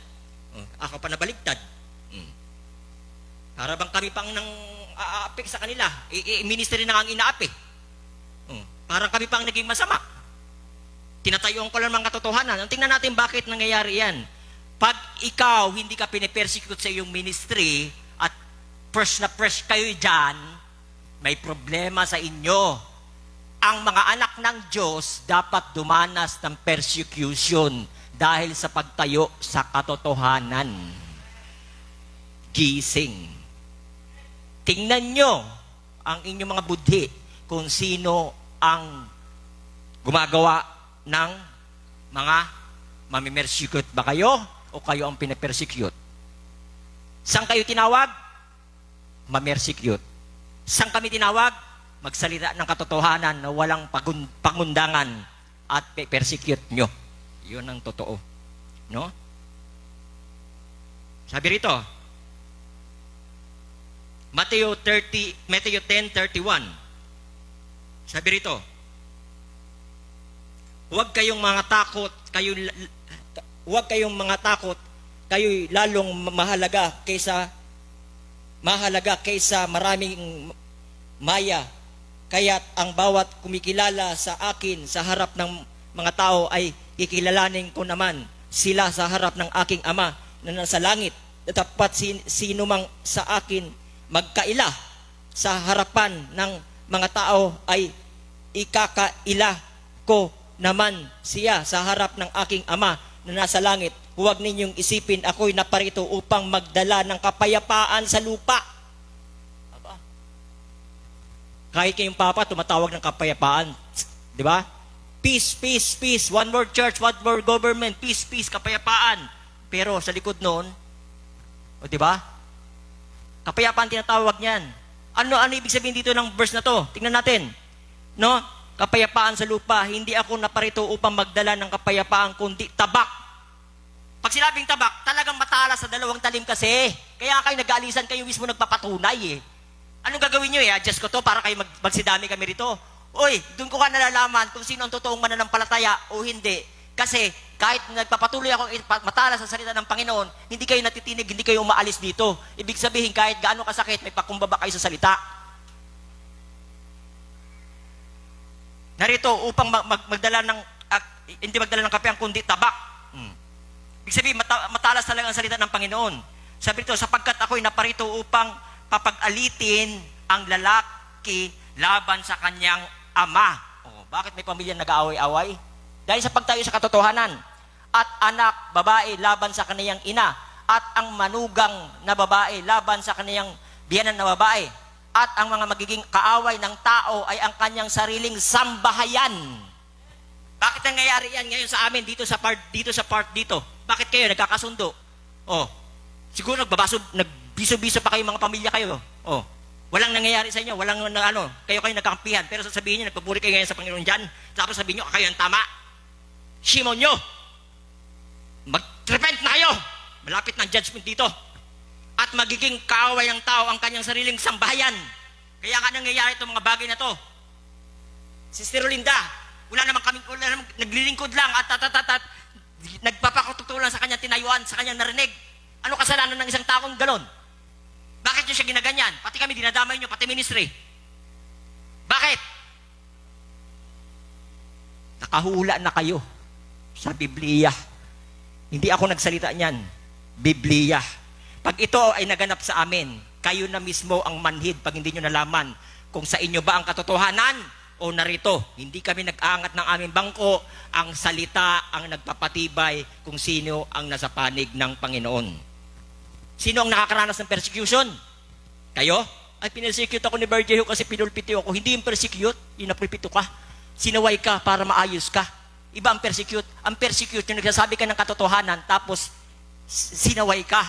Ako pa nabaligtad. Para bang kami pang nang aapik sa kanila. Ministry na nga ang inaapi. Parang kami pang naging masama. Tinatayuan ko lang mga katotohanan. Tingnan natin bakit nangyayari yan. Pag ikaw hindi ka pinipersecute sa iyong ministry at fresh na fresh kayo dyan, may problema sa inyo. Ang mga anak ng Diyos dapat dumanas ng persecution dahil sa pagtayo sa katotohanan. Gising. Tingnan nyo ang inyong mga budhi kung sino ang gumagawa ng mga mamimersecute ba kayo o kayo ang pinapersecute? Saan kayo tinawag? Mamersecute. Saan kami tinawag? Magsalita ng katotohanan na walang pangundangan at persecute nyo. Yun ang totoo. No? Sabi rito, Matthew 10:31. Sabi rito, huwag kayong mga takot, kayo lalong mahalaga kaysa maraming maya. Kaya't ang bawat kumikilala sa akin sa harap ng mga tao ay kikilalanin ko naman sila sa harap ng aking Ama na nasa langit. Dapat sino mang sa akin magkaila sa harapan ng mga tao ay ikakaila ko naman siya sa harap ng aking Ama na nasa langit. Huwag ninyong isipin ako'y naparito upang magdala ng kapayapaan sa lupa. Aba. Kahit kayong Papa tumatawag ng kapayapaan, di ba? Peace, peace, peace. One more church, one more government. Peace, peace, kapayapaan. Pero sa likod noon, o di ba? Kapayapaan tinatawag niyan. Ano ibig sabihin dito ng verse na to? Tingnan natin. No? Kapayapaan sa lupa. Hindi ako naparito upang magdala ng kapayapaan kundi tabak. Pag sinabing tabak, talagang matalas sa dalawang talim kasi. Kaya kayo nag-aalisan, kayo mismo nagpapatunay eh. Anong gagawin nyo eh? Adjust ko to para kayo magsidami kami rito. Oy, doon ko ka nalalaman kung sino ang totoong mananampalataya o hindi. Kasi kahit nagpapatuloy ako matalas sa salita ng Panginoon, hindi kayo natitinig, hindi kayo umaalis dito. Ibig sabihin kahit gaano kasakit, may pakumbaba kayo sa salita. Narito upang magdala ng hindi magdala ng kape ang kundi tabak. Ibig sabihin matalas talaga ang salita ng Panginoon. Sabi rito, sapagkat ako'y naparito upang papag-alitin ang lalaki laban sa kanyang ama. Bakit may pamilya nag-aaway-away? Dahil sa pagtayo sa katotohanan. At anak, babae, laban sa kaniyang ina. At ang manugang na babae, laban sa kaniyang biyanan na babae. At ang mga magiging kaaway ng tao ay ang kanyang sariling sambahayan. Bakit nangyayari yan ngayon sa amin dito sa part dito? Bakit kayo nagkakasundo? Siguro nagbiso-biso pa kayo mga pamilya kayo. Walang nangyayari sa inyo, kayo nagkakampihan. Pero sasabihin niyo, nagpupuri kayo ngayon sa Panginoon dyan. Tapos sabihin niyo, kayo ang tama. Shimon nyo. Mag-repent na kayo. Malapit ng judgment dito. At magiging kaaway ng tao ang kanyang sariling sambahayan. Kaya nga nangyayari itong mga bagay na to. Sister Linda, wala naman naglilingkod lang at Nagpapakatutulan sa kanyang tinayuan, sa kanyang narinig. Ano kasalanan ng isang taong galon? Bakit nyo siya ginaganyan? Pati kami dinadamay nyo, pati ministry. Bakit? Nakahula na kayo sa Biblia. Hindi ako nagsalita niyan. Biblia. Pag ito ay naganap sa amin, kayo na mismo ang manhid pag hindi nyo nalaman kung sa inyo ba ang katotohanan o narito. Hindi kami nag-aangat ng aming bangko. Ang salita ang nagpapatibay kung sino ang nasa panig ng Panginoon. Sino ang nakakaranas ng persecution? Kayo? Ay, pinersecute ako ni Berjeho kasi pinulpito ako. Hindi yung persecute, yung napulpito ka. Sinaway ka para maayos ka. Iba ang persecute. Ang persecute, yung nagsasabi ka ng katotohanan, tapos sinaway ka.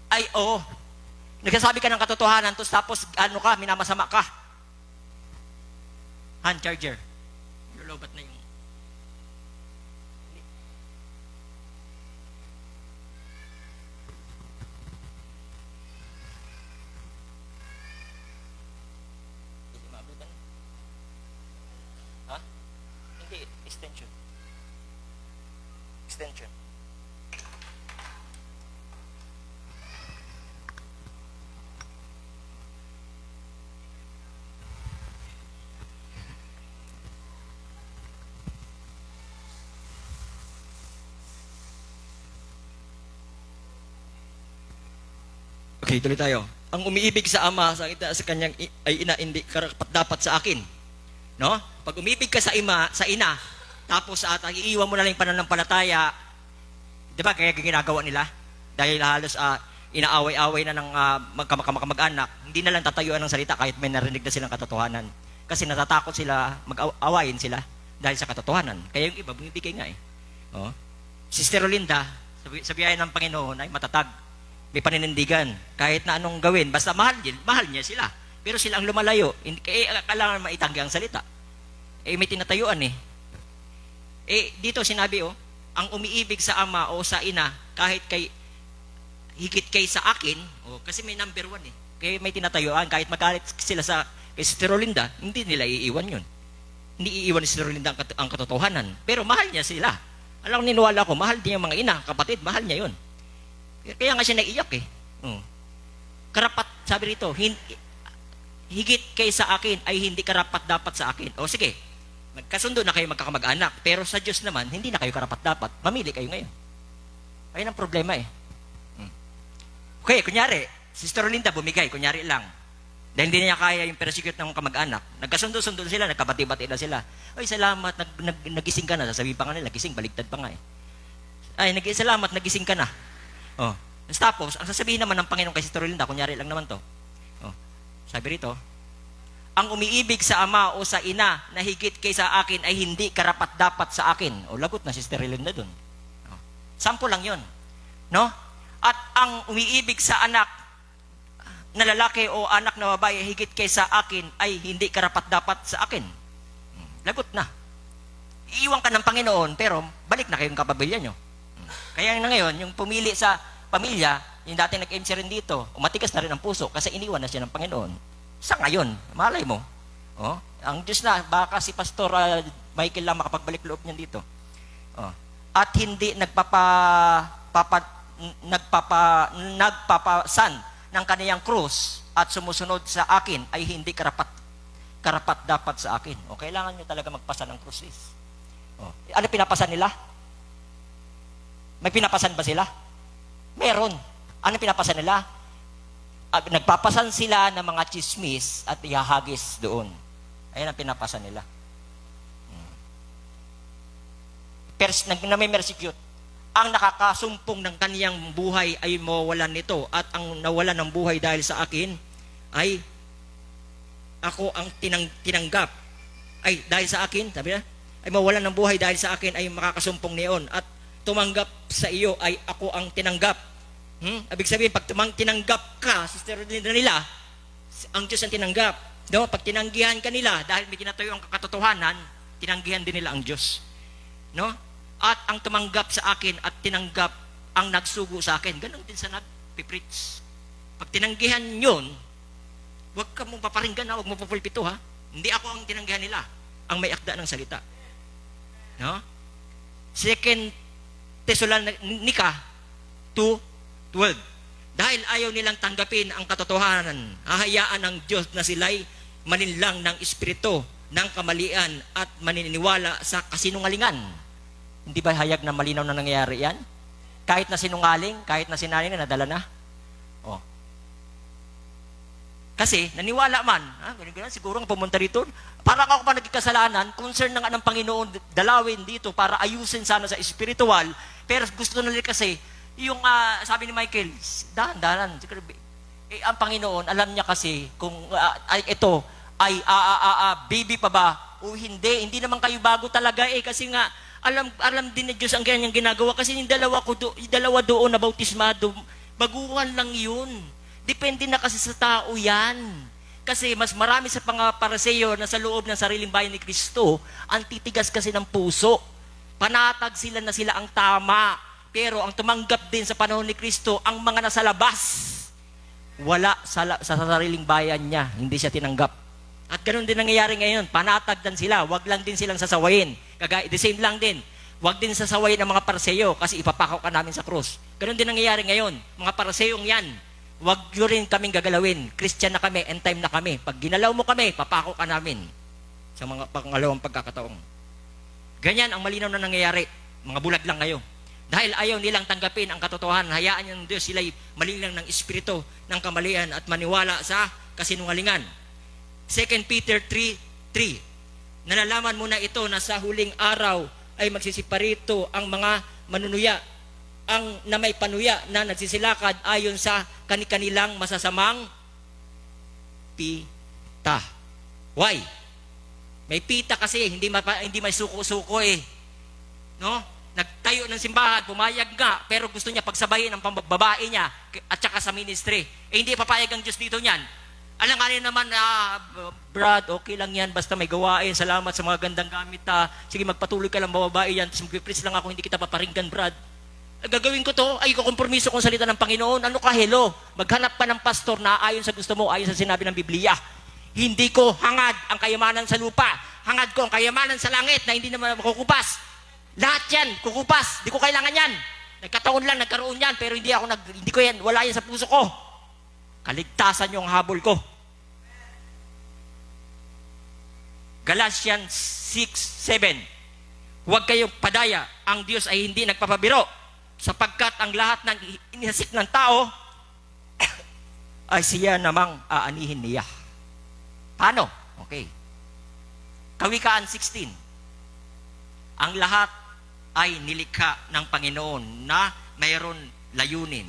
Ay, oo. Nagsasabi ka ng katotohanan, tapos ano ka, minamasama ka. Hand charger. Lolobat na yung... Hindi maabutan. Ha? Hindi, extension. Extension. Okay, tuloy tayo. Ang umiibig sa ama sa kanyang ay ina, hindi karapat dapat sa akin. No? Pag umibig ka sa ina, tapos iiwan mo na lang yung pananampalataya, di ba kaya ginagawa nila? Dahil halos inaaway-away na ng magkamag-anak, hindi na lang tatayuan ng salita kahit may narinig na silang katotohanan. Kasi natatakot sila, mag-awayin sila dahil sa katotohanan. Kaya yung iba, bumibigay nga eh. Oh. Sister Rolinda, sa biyaya ng Panginoon ay matatag. May paninindigan. Kahit na anong gawin, basta mahal niya sila. Pero sila ang lumalayo. Kailangan maitanggi ang salita. May tinatayuan eh. Dito sinabi ang umiibig sa ama o sa ina, kahit higit kay sa akin, kasi may number 1 eh. Kaya may tinatayuan, kahit magalit sila kay Sister Rolinda, hindi nila iiwan yun. Hindi iiwan ni Sister Rolinda ang katotohanan. Pero mahal niya sila. Alam, niniwala ko, mahal din yung mga ina, kapatid, mahal niya yun. Kaya nga siya naiyak eh. Karapat, sabi rito, higit kay sa akin ay hindi karapat dapat sa akin. O sige, magkasundo na kayo magkakamag-anak, pero sa Diyos naman, hindi na kayo karapat dapat. Mamili kayo ngayon. Ayun ang problema eh. Okay, kunyari, Sister Rolinda bumigay, kunyari lang. Dahil hindi niya kaya yung persecute ng kamag-anak. Nagkasundo-sundo sila, nagkabati-bati na sila. Ay, salamat, nagising ka na. Sasabihin pa nga nila, gising, baliktad pa nga eh. Ay, salamat, nagising ka na. Tapos, ang sasabihin naman ng Panginoon kay Sister Rolinda, kunyari lang naman to. Sabi rito, ang umiibig sa ama o sa ina na higit kay sa akin ay hindi karapat dapat sa akin. Lagot na Sister Rolinda dun. Sample lang yun. No? At ang umiibig sa anak na lalaki o anak na babae higit kay sa akin ay hindi karapat dapat sa akin. Lagot na. Iiwan ka ng Panginoon, pero balik na kayong kapamilya nyo. Kaya na ngayon, yung pumili sa pamilya, yung dati nag-MC rin dito, umatigas na rin ang puso kasi iniwan na siya ng Panginoon. Sa ngayon, malay mo, ang Diyos na, baka si Pastor Michael lang makapagbalik loob niyan dito. At hindi nagpapasan ng kaniyang krus at sumusunod sa akin ay hindi karapat dapat sa akin. Kailangan nyo talaga magpasan ng krus. Ano pinapasan nila? May pinapasan ba sila? Meron. Ano pinapasan nila? Nagpapasan sila ng mga chismis at ihahagis doon. Ayan ang pinapasan nila. Na may persecute. Ang nakakasumpong ng kaniyang buhay ay mawawalan nito at ang nawalan ng buhay dahil sa akin ay ako ang tinanggap. Ay, dahil sa akin, sabi na, ay mawalan ng buhay dahil sa akin ay makakasumpong niyon at tumanggap sa iyo ay ako ang tinanggap. Ibig sabihin, pag tinanggap ka, Sister nila, ang Diyos ang tinanggap. No? Pag tinanggihan ka nila, dahil may tinatayo ang katotohanan, tinanggihan din nila ang Diyos. No? At ang tumanggap sa akin at tinanggap ang nagsugo sa akin. Ganon din sa nagpipreach. Pag tinanggihan yun, huwag ka mong paparinggan, huwag mo papulpito ha. Hindi ako ang tinanggihan nila, ang may akda ng salita. No? 2 Tesalonica 2:12. Dahil ayaw nilang tanggapin ang katotohanan, hahayaan ng Diyos na sila'y malinlang ng espiritu ng kamalian at maniniwala sa kasinungalingan. Hindi ba hayag na malinaw na nangyayari yan? Kahit na sinungaling, kahit na sinani na nadala na. Oh. Kasi, naniwala man, ganyan, siguro nga pumunta rito, parang ako pa nagkikasalanan, concern na nga ng Panginoon, dalawin dito para ayusin sana sa spiritual, pero gusto nila kasi, yung sabi ni Michael, dahan-dahan, ang Panginoon, alam niya kasi, kung ito ay baby pa ba, o hindi naman kayo bago talaga kasi nga, alam din ni Diyos ang kanyang ginagawa, kasi yung dalawa doon na bautismado, baguhan lang yun. Depende na kasi sa tao yan. Kasi mas marami sa Pariseo na sa loob ng sariling bayan ni Kristo, ang titigas kasi ng puso. Panatag sila na sila ang tama. Pero ang tumanggap din sa panahon ni Kristo, ang mga nasa labas, wala sa sariling bayan niya, hindi siya tinanggap. At ganun din nangyayari ngayon, panatag din sila, wag lang din silang sasawayin. The same lang din, wag din sasawayin ang mga Pariseo kasi ipapakaw ka namin sa krus. Ganun din nangyayari ngayon, mga Pariseong yan, wag nyo rin kaming gagalawin. Christian na kami, end time na kami. Pag ginalaw mo kami, papakaw ka namin sa mga pangalawang pagkakataong. Ganyan ang malinaw na nangyayari, mga bulag lang kayo. Dahil ayaw nilang tanggapin ang katotohanan, hayaan ng Diyos sila'y malinlang ng espiritu ng kamalian at maniwala sa kasinungalingan. 2 Peter 3:3. Nalalaman mo na ito na sa huling araw ay magsisiparito ang mga manunuya, ang na may panuya na nagsisilakad ayon sa kanilang masasamang pita. Why? May pita kasi, hindi may suko-suko no? Nagtayo ng simbahan, pumayag nga, pero gusto niya pagsabayin ang babae niya at saka sa ministry. Hindi papayag ang Diyos dito niyan. Alanganin naman Brad, okay lang yan, basta may gawain, salamat sa mga gandang gamit sige magpatuloy ka lang babae yan, tapos mag-preach lang ako, hindi kita paparinggan Brad. Gagawin ko to, ay kukompromiso kong salita ng Panginoon, ano ka hello? Maghanap pa ng pastor na ayon sa gusto mo, ayon sa sinabi ng Biblia. Hindi ko hangad ang kayamanan sa lupa, hangad ko ang kayamanan sa langit na hindi naman makukupas. Lahat yan, kukupas. Di ko kailangan yan. Nagkataon lang, nagkaroon yan, pero hindi ko yan, wala yan sa puso ko. Kaligtasan yung habol ko. Galatians 6:7. Huwag kayong padaya, ang Diyos ay hindi nagpapabiro, sapagkat ang lahat ng inihasik ng tao ay siya namang aanihin niya. Paano? Okay. Kawikaan 16. Ang lahat ay nilikha ng Panginoon na mayroon layunin.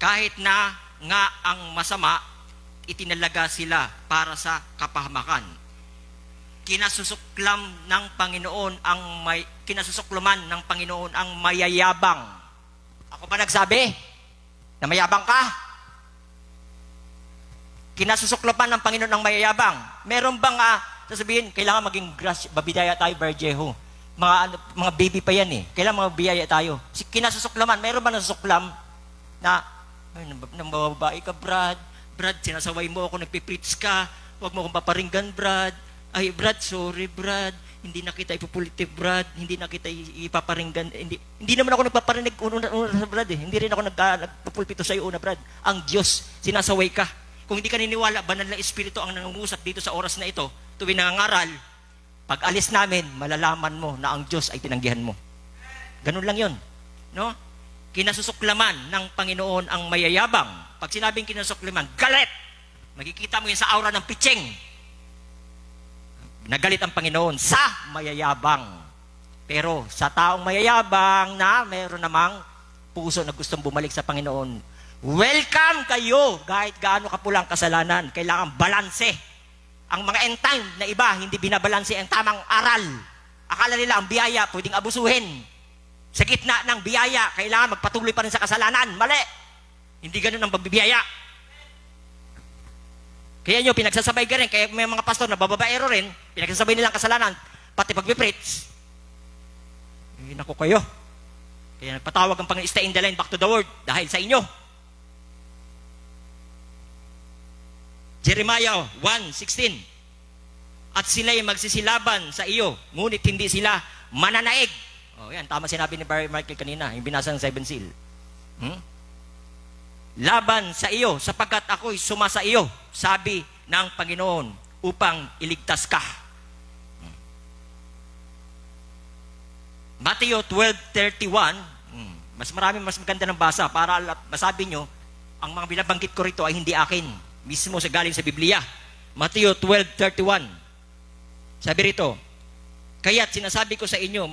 Kahit na nga ang masama, itinalaga sila para sa kapahamakan. Kinasusuklam ng Panginoon kinasusuklaman ng Panginoon ang mayayabang. Ako ba nagsabi na mayabang ka? Kinasusuklaman ng Panginoon ang mayayabang. Meron bang sasabihin, kailangan maging babidaya tayo, Berjeho. Mga baby pa yan Kailangan mga biyaya tayo. Kinasusuklaman, meron ba nasusuklam na, nang babae ka, Brad, sinasaway mo ako, nagpipreach ka, huwag mo akong paparinggan, Brad. Ay, Brad, sorry, Brad. Hindi na kita ipupulitive, Brad. Hindi na kita ipaparinggan. Hindi naman ako nagpaparinig una sa Brad Hindi rin ako nagpupulpito sa iyo una, Brad. Ang Diyos, sinasaway ka. Kung hindi ka niniwala, banal na espiritu ang nangungusap dito sa oras na ito, tuwing nangangaral, pag alis namin, malalaman mo na ang Diyos ay tinanggihan mo. Ganun lang yun. No? Kinasusuklaman ng Panginoon ang mayayabang. Pag sinabing kinasusuklaman, galit! Magkikita mo yun sa aura ng pitching. Nagalit ang Panginoon sa mayayabang. Pero sa taong mayayabang na mayroon namang puso na gustong bumalik sa Panginoon, welcome kayo kahit gaano kapulang kasalanan. Kailangan balanse. Ang mga end time na iba, hindi binabalanse ang tamang aral. Akala nila ang biyaya, pwedeng abusuhin. Sa gitna ng biyaya, kailangan magpatuloy pa rin sa kasalanan. Mali! Hindi ganun ang pagbibiyaya. Kaya nyo, pinagsasabay ka rin. Kaya may mga pastor na bababaero rin, pinagsasabay nilang kasalanan, pati pag-preach. Naku kayo. Kaya nagpatawag ang Panginoon, stay in the line, back to the word, dahil sa inyo. Jeremiah 1:16. At sila'y magsisilaban sa iyo, ngunit hindi sila mananaig. Oh, yan, tama sinabi ni Barry Michael kanina, yung binasa ng 7 seal. Laban sa iyo, sapagkat ako'y sumasa iyo, sabi ng Panginoon, upang iligtas ka. Mateo 12:31, mas maganda ng basa para masabi nyo, ang mga binabanggit ko rito ay hindi akin, mismo sa galing sa Biblia. Mateo 12:31, sabi rito, kaya't sinasabi ko sa inyo,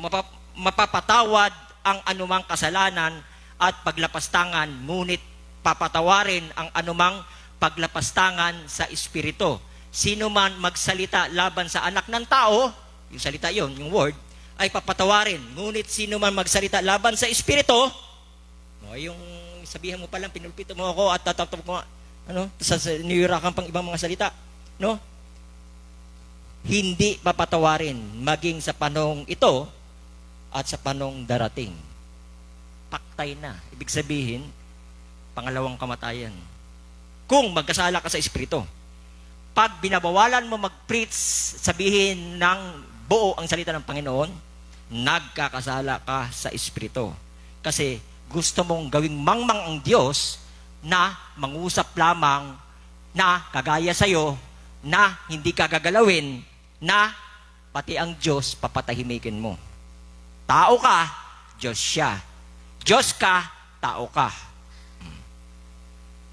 mapapatawad ang anumang kasalanan at paglapastangan, ngunit papatawarin ang anumang paglapastangan sa Espiritu. Sino man magsalita laban sa anak ng tao, yung salita yon, yung word, ay papatawarin. Ngunit sino man magsalita laban sa Espiritu, yung sabihan mo pa lang, pinulpito mo ako at tatatap mo, sa niyurakan pang ibang mga salita, no? Hindi papatawarin maging sa panahong ito at sa panahong darating. Paktay na. Ibig sabihin, pangalawang kamatayan. Kung magkasala ka sa Espiritu, pag binabawalan mo mag-preach, sabihin ng buo ang salita ng Panginoon, nagkakasala ka sa Espiritu. Kasi gusto mong gawing mangmang ang Diyos na mangusap lamang na kagaya sa'yo, na hindi ka gagalawin, na pati ang Diyos papatahimikin mo. Tao ka, Diyos siya. Diyos ka, tao ka.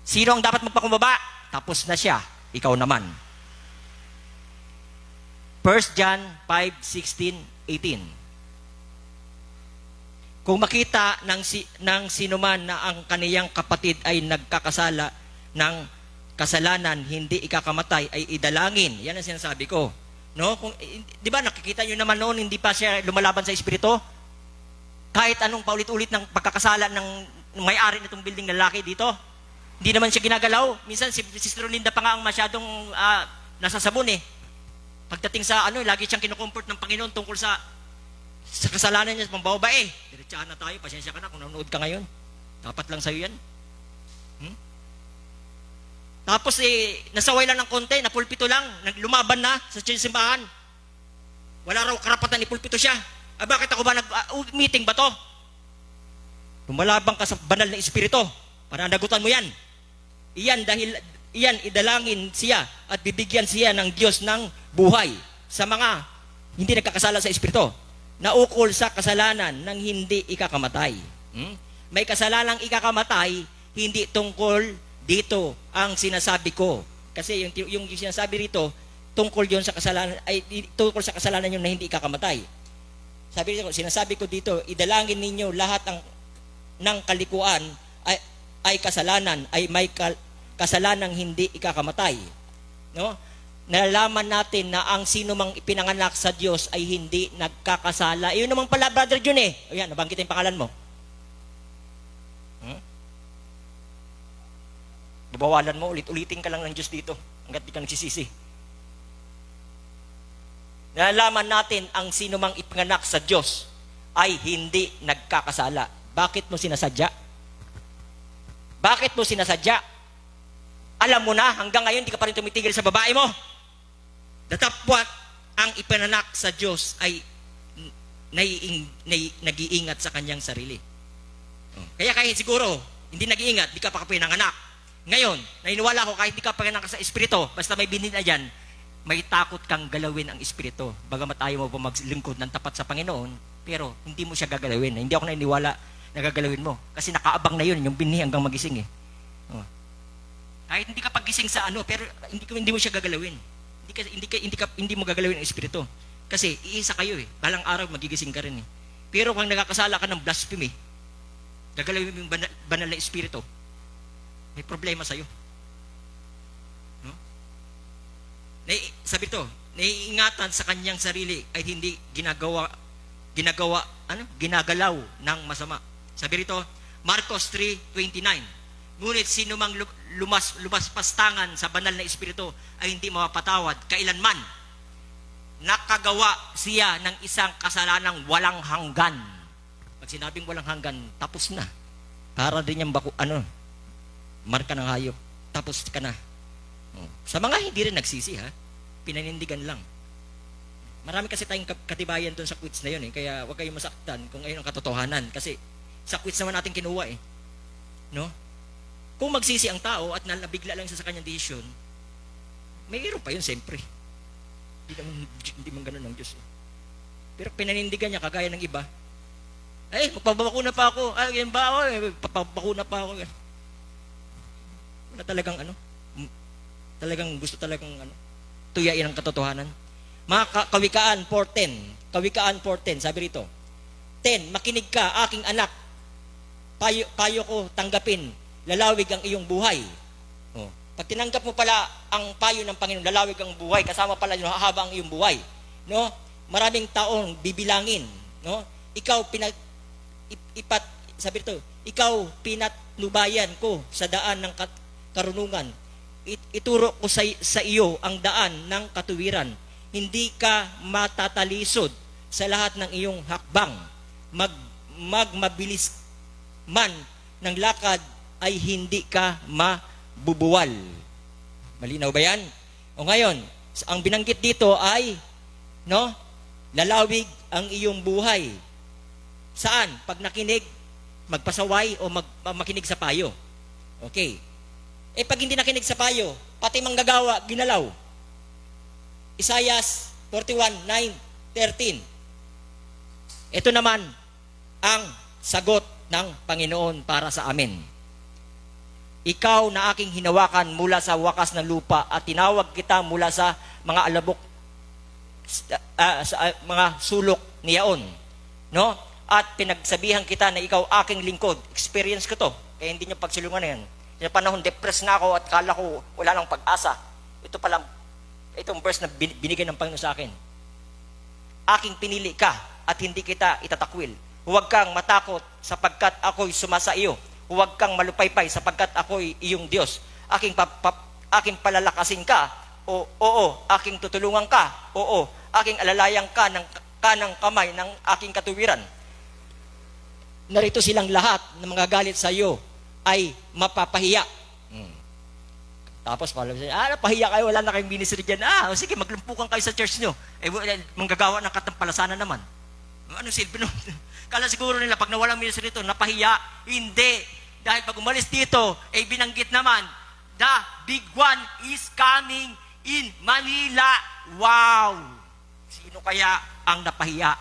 Sino ang dapat magpakumbaba? Tapos na siya, ikaw naman. 1 John 5:16-18. Kung makita ng sinuman na ang kaniyang kapatid ay nagkakasala ng kasalanan, hindi ikakamatay, ay idalangin. Yan ang sinasabi ko. No? Di ba nakikita nyo naman noon, hindi pa siya lumalaban sa Espiritu? Kahit anong paulit-ulit ng pagkakasala ng may-ari nitong building lalaki dito, hindi naman siya ginagalaw. Minsan si Sister Linda pa nga ang masyadong nasasabon eh. Pagdating sa lagi siyang kinukomport ng Panginoon tungkol sa kasalanan niya sa pambababae. Diretsahan na tayo, pasensya ka na kung nanonood ka ngayon. Dapat lang sa'yo yan. Tapos nasaway lang ng konti, napulpito lang, lumaban na sa simbahan. Wala raw karapatan, ipulpito siya. Bakit ako ba meeting ba to? Lumalabang ka sa banal na Espiritu, pananagutan mo yan. Iyan, idalangin siya at bibigyan siya ng Diyos ng buhay sa mga hindi nagkakasala sa Espiritu, na ukol sa kasalanan ng hindi ikakamatay. May kasalanang ikakamatay, hindi tungkol dito ang sinasabi ko. Kasi yung sinasabi rito, tungkol yon sa kasalanan, ay tungkol sa kasalanan yung na hindi ikakamatay. Sinasabi ko dito, idalangin ninyo lahat ng kalikuan ay kasalanan, ay may kasalanang hindi ikakamatay. No? Nalalaman natin na ang sino mang ipinanganak sa Diyos ay hindi nagkakasala. Yun naman pala, Brother Jun eh. Ayan, nabanggit yung pangalan mo. Babawalan mo, ulit-ulitin ka lang ng Diyos dito hanggat di ka nagsisisi. Nalalaman natin ang sino mang ipinanganak sa Diyos ay hindi nagkakasala. Bakit mo sinasadya? Bakit mo sinasadya? Alam mo na, hanggang ngayon, di ka pa rin tumitigil sa babae mo. Datapwat, ang ipinanak sa Diyos ay nag-iingat sa kanyang sarili. Kaya siguro, hindi nag-iingat, di ka pa pinanganak. Ngayon, naniniwala ko, kahit di ka pinanganak sa Espiritu, basta may binid na dyan, may takot kang galawin ang Espiritu. Bagamat ayaw mo pa maglingkod ng tapat sa Panginoon, pero hindi mo siya gagalawin. Hindi ako naniniwala na gagalawin mo. Kasi nakaabang na yun, yung binhi hanggang magising eh. Kahit hindi ka pagising sa pero hindi mo siya gagalawin. Hindi mo gagalawin ang Espiritu. Kasi iisa kayo eh. Balang araw magigising ka rin eh. Pero kung nagkakasala ka ng blasphemy, gagalawin mo yung banal na Espiritu, may problema sa'yo. No? Sabi to, naiingatan sa kanyang sarili ay hindi ginagalaw ng masama. Sabi rito, Marcos 3:29. Ngunit sino mang lumaspastangan sa banal na Espiritu ay hindi mapapatawad kailanman. Nakagawa siya ng isang kasalanang walang hanggan. Pag sinabing walang hanggan, tapos na. Para din yung marka ng hayop. Tapos ka na. Sa mga hindi rin nagsisi ha, pinanindigan lang. Marami kasi tayong katibayan doon sa quotes na yun eh. Kaya huwag kayong masaktan kung ayun ang katotohanan. Kasi sa quotes naman natin kinuha eh. No? Kung magsisi ang tao at nabigla lang siya sa kanyang desisyon, may iro pa yun siyempre. Hindi man ganun ang Diyos eh. Pero pinanindigan niya kagaya ng iba. Ay, magpapabakuna pa ako. Ay, yan ba ako? Papabakuna pa ako. Wala talagang talagang gusto talagang tuyain ang katotohanan. Mga Kawikaan 4:10. Kawikaan 4:10, sabi rito. 10, makinig ka, aking anak. Payo ko tanggapin. Lalawig ang iyong buhay. Oh. Pag tinanggap mo pala ang payo ng Panginoon, lalawig ang buhay, kasama pala yung hahaba ang iyong buhay. No? Maraming taong bibilangin, no? Sabi rito, ikaw pinatnubayan ko sa daan ng karunungan. Ituro ko sa iyo ang daan ng katuwiran. Hindi ka matatalisod sa lahat ng iyong hakbang. Magmabilis man ng lakad ay hindi ka mabubuwal. Malinaw ba yan? O ngayon, ang binanggit dito ay, no, lalawig ang iyong buhay. Saan? Pag nakinig, magpasaway o makinig sa payo. Okay. Pag hindi nakinig sa payo, pati manggagawa, ginalaw. Isaiah 41:9-13. Ito naman ang sagot ng Panginoon para sa amin. Ikaw na aking hinawakan mula sa wakas ng lupa at tinawag kita mula sa mga alabok, sa mga sulok niyaon. No? At pinagsabihan kita na ikaw aking lingkod. Experience ko to. Kaya hindi nyo pagsulungan na yan. Sa panahon, depressed na ako at kala ko wala nang pag-asa. Ito palang, itong verse na binigay ng Panginoon sa akin. Aking pinili ka at hindi kita itatakwil. Huwag kang matakot sapagkat ako'y sumasa iyo. Huwag kang malupaypay sapagkat ako'y iyong Diyos. Aking palalakasin ka. Oo, aking tutulungan ka. Oo, aking alalayang ka ng kanang kamay ng aking katuwiran. Narito silang lahat ng mga galit sa iyo ay mapapahiya. Tapos pala siya, napahiya kayo, wala na kayong ministry dyan. Sige, maglumpukan kayo sa church nyo. Manggagawa ng katampalasanan naman. Ano silbi nun? Kala siguro nila, pag nawalang ministry dito, napahiya. Hindi. Dahil pag umalis dito, binanggit naman, the big one is coming in Manila. Wow! Sino kaya ang napahiya?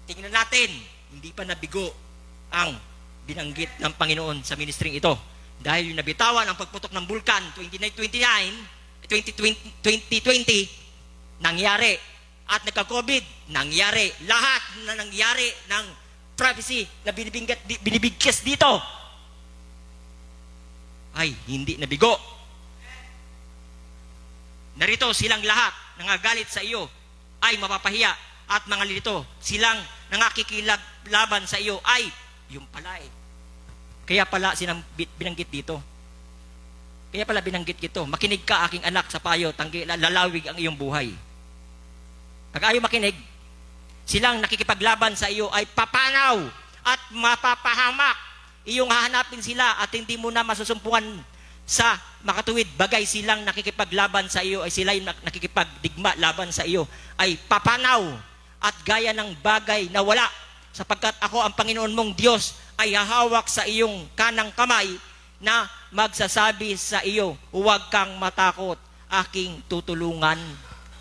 Tingnan natin, hindi pa nabigo ang binanggit ng Panginoon sa ministring ito. Dahil yung nabitawan ang pagputok ng bulkan 2020, nangyari. At nagka-COVID, nangyari. Lahat na nangyari ng prophecy na binibigkas dito ay hindi nabigo. Narito silang lahat nangagalit sa iyo ay mapapahiya at mga lilito silang nangakikilaglaban sa iyo ay yung pala eh. Kaya pala binanggit dito. Kaya pala binanggit dito. Makinig ka aking anak sa payo, lalawig ang iyong buhay. Pag ayaw makinig, silang nakikipaglaban sa iyo ay papanaw at mapapahamak. Iyong hahanapin sila at hindi mo na masusumpungan sa makatuwid. Bagay silang nakikipaglaban sa iyo ay sila yung nakikipagdigma laban sa iyo ay papanaw at gaya ng bagay na wala. Sapagkat ako ang Panginoon mong Diyos ay hahawak sa iyong kanang kamay na magsasabi sa iyo, huwag kang matakot, aking tutulungan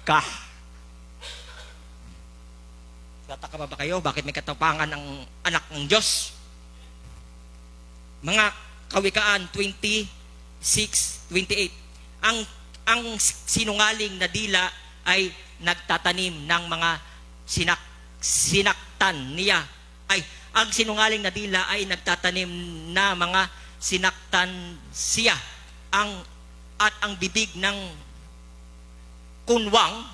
ka. Tataka ba kayo? Bakit may katapangan ang anak ng Diyos? Mga Kawikaan 26:28. Ang sinungaling na dila ay nagtatanim ng mga sinaktan niya. Ang sinungaling na dila ay nagtatanim na mga sinaktan siya. At ang bibig ng kungwang,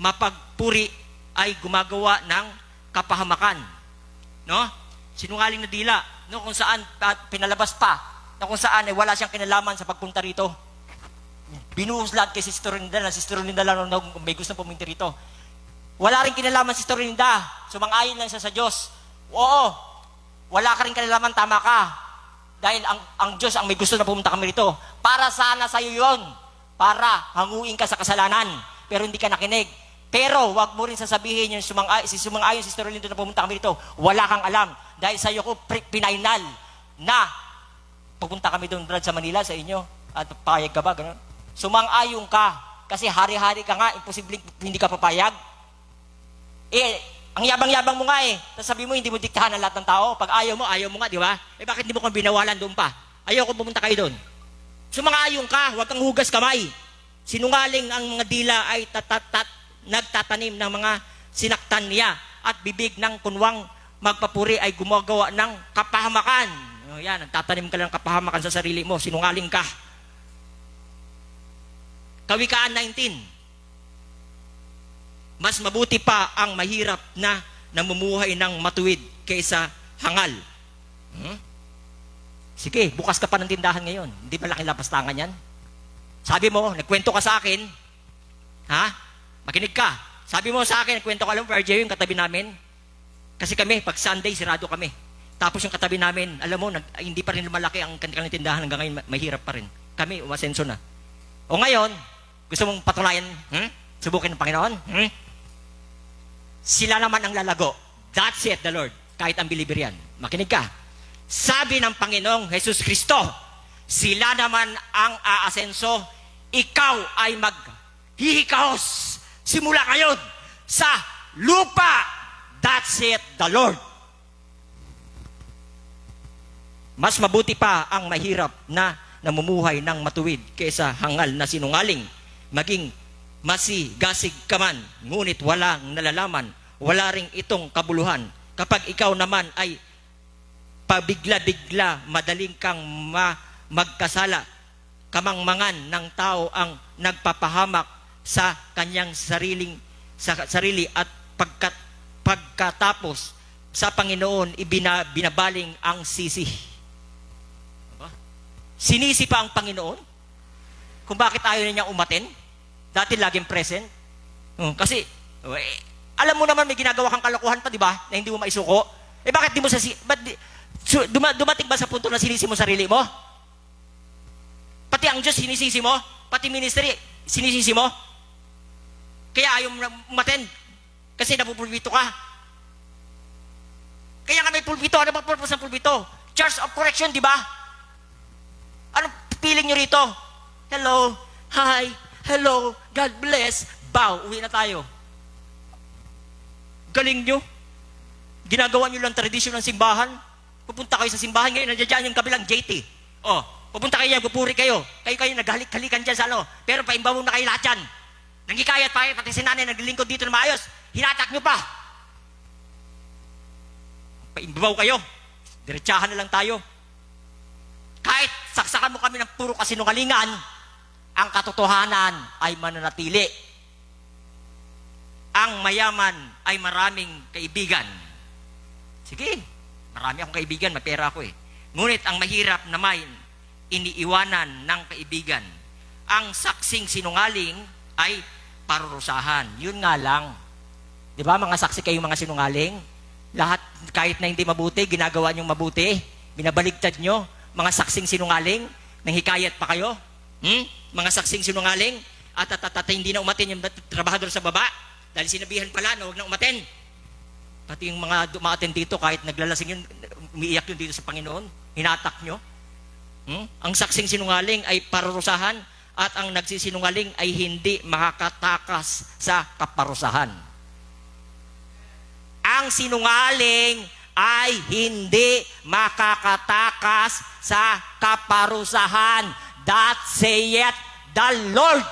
mapagpuri ay gumagawa ng kapahamakan. No? Sinungaling na dila, no, kung saan pinalabas pa, na kung saan ay wala siyang kinalaman sa pagpunta rito. Binuhos lahat kay Sister Linda lang may gusto pumunta rito. Wala rin kinalaman si Sister Linda, sumang-ayon lang siya sa Diyos. Oo, wala ka rin kinalaman, tama ka. Dahil ang Diyos ang may gusto na pumunta kami rito. Para sana sa iyo yun. Para hanguin ka sa kasalanan. pero hindi ka nakinig. Pero wag mo rin sasabihin yung sumang-ayon, Sister Lindo, na pumunta kami dito, wala kang alam. Dahil sa iyo ko pinainal na pupunta kami doon, Brad, sa Manila, sa inyo. At papayag ka ba? Ganun. Sumang-ayon ka. Kasi hari-hari ka nga, imposible hindi ka papayag. Ang yabang-yabang mo nga Tapos sabi mo, hindi mo diktahan ang lahat ng tao. Pag ayaw mo nga, di ba? Bakit hindi mo kang binawalan doon pa? Ayaw ko pumunta kayo doon. Sumang-ayon ka, huwag kang hugas kamay. Sinungaling ang mga dila ay nagtatanim ng mga sinaktan niya at bibig ng kunwang magpapuri ay gumagawa ng kapahamakan. Yan, nagtatanim ka lang ng kapahamakan sa sarili mo. Sinungaling ka. Kawikaan 19. Mas mabuti pa ang mahirap na namumuhay ng matuwid kaysa hangal. Sige, bukas ka pa ng tindahan ngayon. Hindi ba laking lapastangan yan? Sabi mo, nagkwento ka sa akin. Makinig ka. Sabi mo sa akin, nagkwento ka lang, RJ, yung katabi namin. Kasi kami, pag Sunday, sirado kami. Tapos yung katabi namin, alam mo, hindi pa rin lumalaki ang kanilang tindahan hanggang ngayon, mahirap pa rin. Kami, umasenso na. O ngayon, gusto mong patunayan, subukin ng Panginoon? Sila naman ang lalago. That's it, the Lord. Kahit ang believer yan. Makinig ka. Sabi ng Panginoong Jesus Kristo, sila naman ang aasenso, ikaw ay maghihikahos simula ngayon sa lupa. That's it, the Lord. Mas mabuti pa ang mahirap na namumuhay ng matuwid kaysa hangal na sinungaling. Maging masigasig ka man, ngunit walang nalalaman, wala ring itong kabuluhan. Kapag ikaw naman ay pabigla-bigla, madaling kang magkasala. Kamangmangan ng tao ang nagpapahamak sa kanyang sarili at pagkatapos sa Panginoon binabaling ang sisi. Sinisi pa ang Panginoon kung bakit ayaw niya umaten. Dati laging present. Kasi alam mo naman may ginagawa kang kalokohan pa, di ba? Na hindi mo maisuko. Bakit di mo dumating ba sa punto na sinisi mo sarili mo? Pati ang Diyos sinisisi mo? Pati ministry sinisisi mo? Kaya ayaw mo umaten kasi napupulbito ka. Kaya nga may pulbito. Ano ba purpose ng pulbito? Church of correction, di ba? Anong feeling nyo rito? Hello, hi, hello, God bless, bow, uwi na tayo. Galing nyo. Ginagawa nyo lang tradisyon ng simbahan. Pupunta kayo sa simbahan ngayon, nandiyan yung kabilang JT. Pupunta kayo yan, pupuri kayo. Kayo naghalik-halikan dyan sa ano. Pero paimbaw na kayo lahat dyan. Nanggikayat pa kayo, pati si nanay naglilingkod dito na maayos. Hinatak nyo pa. Paimbaw kayo. Diretsahan na lang tayo. Kahit saksakan mo kami ng puro kasinungalingan, ang katotohanan ay mananatili. Ang mayaman ay maraming kaibigan. Sige, marami akong kaibigan, may pera ako Ngunit ang mahirap na may iniiwanan ng kaibigan. Ang saksing sinungaling ay parurusahan. Yun nga lang. Di ba mga saksi kayo mga sinungaling? Lahat kahit na hindi mabuti, ginagawa niyong mabuti. Binabaligtad nyo. Mga saksing sinungaling, nanghikayat pa kayo. Mga saksing sinungaling, at hindi na umatin yung trabahador sa baba. Dahil sinabihan pala na huwag na umaten. Pati yung mga umaaten dito, kahit naglalasing yun, umiiyak yun dito sa Panginoon. Hinatak nyo. Ang saksing sinungaling ay parurusahan at ang nagsisinungaling ay hindi makakatakas sa kaparusahan. Ang sinungaling ay hindi makakatakas sa kaparusahan. That saith the Lord.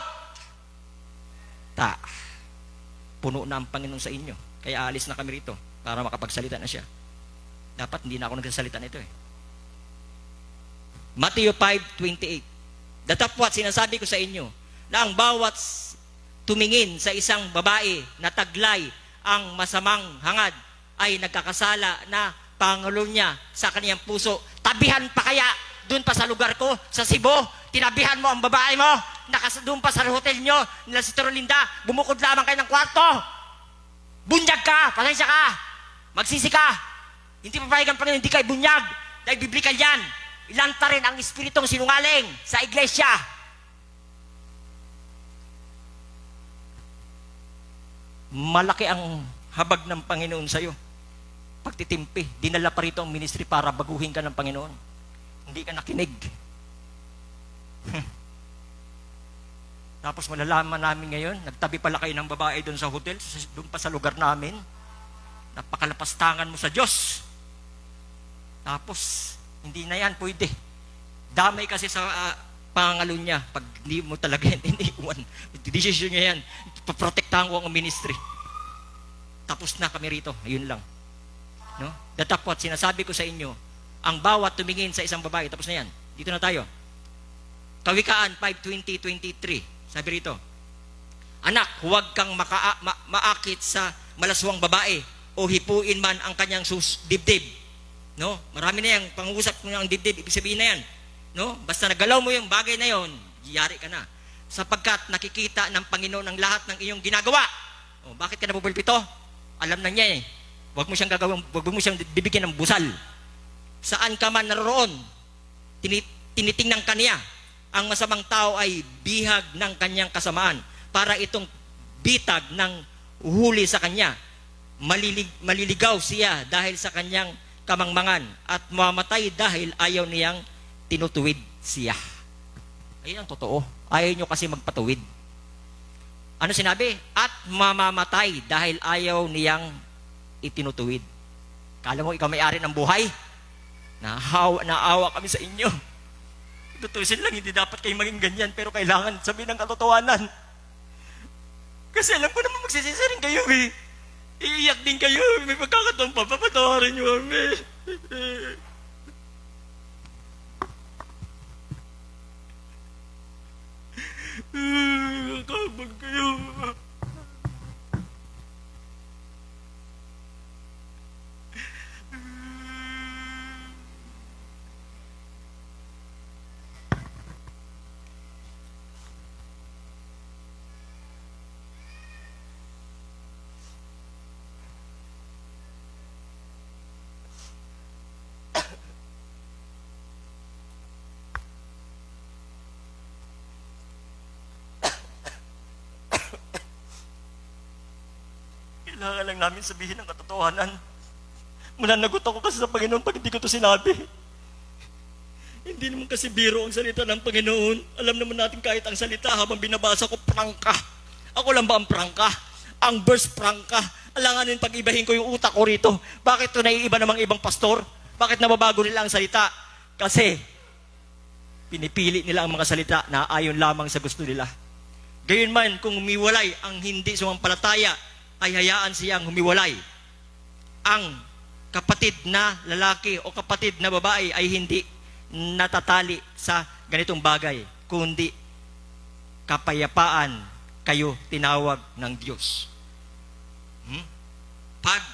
Puno na ang Panginoon sa inyo. Kaya alis na kami rito para makapagsalita na siya. Dapat hindi na ako nagsasalita nito Matthew 5:28. Datapwat sinasabi ko sa inyo na ang bawat tumingin sa isang babae na taglay ang masamang hangad ay nagkakasala na pangulo niya sa kaniyang puso. Tabihan pa kaya doon pa sa lugar ko, sa Cebu, tinabihan mo ang babae mo, doon pa sa hotel nyo, nila si Linda, bumukod lamang kayo ng kwarto. Bunyag ka, pasensya ka, magsisi ka. Hindi papayagan pa rin, hindi kayo bunyag. Dahil biblikal yan. Ilanta rin ang espiritong sinungaling sa iglesia. malaki ang habag ng Panginoon sa'yo. Pagtitimpi, dinala pa rito ang ministry para baguhin ka ng Panginoon. Hindi ka nakinig. Tapos malalaman namin ngayon, nagtabi pala kayo ng babae doon sa hotel, doon pa sa lugar namin. Napakalapastangan mo sa Diyos. Tapos, hindi na yan pwede. Damay kasi sa pangalo niya pag hindi mo talaga yan iniwan. Decision niya yan. Paprotektahan ko ang ministry. Tapos na kami rito. Ayun lang. No? Datapot, sinasabi ko sa inyo, ang bawat tumingin sa isang babae, tapos na yan. Dito na tayo. Kawikaan 5:20-23. Sabi rito, anak, huwag kang maakit sa malaswang babae o hipuin man ang kanyang dibdib. No? Marami na yung pangusap ng dibdib, ibig sabihin na yan. No? Basta nagalaw mo yung bagay na yon, yari ka na. Sapagkat nakikita ng Panginoon ang lahat ng iyong ginagawa. O, bakit ka napupulpito? Alam na niya eh. Huwag mo siyang gagawin, huwag mo siyang bibigyan ng busal. Saan ka man naroon, tinitingnan ka niya. Ang masamang tao ay bihag ng kanyang kasamaan para itong bitag ng huli sa kanya. Maliligaw siya dahil sa kanyang kamangmangan at mamatay dahil ayaw niyang tinutuwid siya. Ayun ang totoo. Ayaw niyo kasi magpatuwid. Ano sinabi? At mamamatay dahil ayaw niyang itinutuwid. Kala mo ikaw may-ari ng buhay? Naawa kami sa inyo. Tutusin lang, hindi dapat kayo maging ganyan, pero kailangan sabihin ng katotohanan. Kasi alam ko naman magsisisi rin kayo eh. Iiyak din kayo, may pagkakataon pa, papatawarin nyo kami. Nakakabag kayo. Kailangan lang namin sabihin ang katotohanan. Mananagot ako kasi sa Panginoon pag hindi ko ito sinabi. Hindi naman kasi biro ang salita ng Panginoon. Alam naman natin kahit ang salita habang binabasa ko, prangka. Ako lang ba ang prangka? Ang verse prangka. Alanganin pag-ibahin ko yung utak ko rito. Bakit ito naiiba namang ibang pastor? Bakit nababago nila ang salita? Kasi pinipili nila ang mga salita na ayon lamang sa gusto nila. Gayunman, kung umiwalay ang hindi sumampalataya, ay hayaan siyang humiwalay. Ang kapatid na lalaki o kapatid na babae ay hindi natatali sa ganitong bagay, kundi kapayapaan kayo tinawag ng Diyos. Pag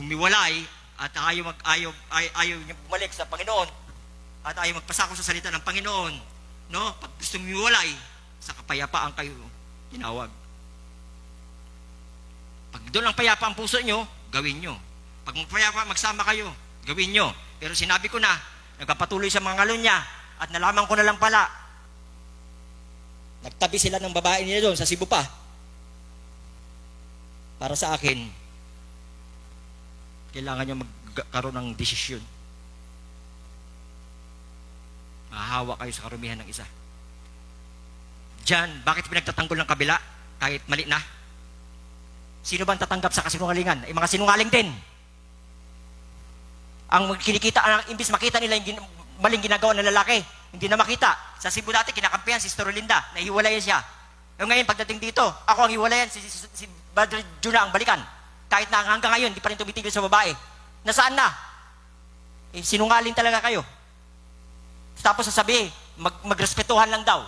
humiwalay at ayaw niya bumalik sa Panginoon at ayaw magpasako sa salita ng Panginoon, no? Pag gusto humiwalay, sa kapayapaan kayo tinawag. Pag doon ang payapa ang puso nyo, gawin nyo. Pag magpayapa, magsama kayo, gawin nyo. Pero sinabi ko na, nagpapatuloy sa mga ngalon niya, at nalaman ko na lang pala, nagtabi sila ng babae nila doon sa Cebu pa. Para sa akin, kailangan nyo magkaroon ng desisyon. Mahahawa kayo sa karumihan ng isa. Diyan, bakit pinagtatanggol ng kabila? Kahit mali na. Sino ba ang tatanggap sa kasinungalingan? Ay mga sinungaling din. Ang kinikita, imbis makita nila yung maling ginagawa ng lalaki, hindi na makita. Sa Cebu dati, kinakampihan si Sister Linda, nahiwalayan siya. Ngayon, pagdating dito, ako ang hiwalayan, si Brother Juna ang balikan. Kahit na hanggang ngayon, di pa rin tumitigil sa babae. Nasaan na? Sinungaling talaga kayo. Tapos sasabihin, magrespetuhan lang daw.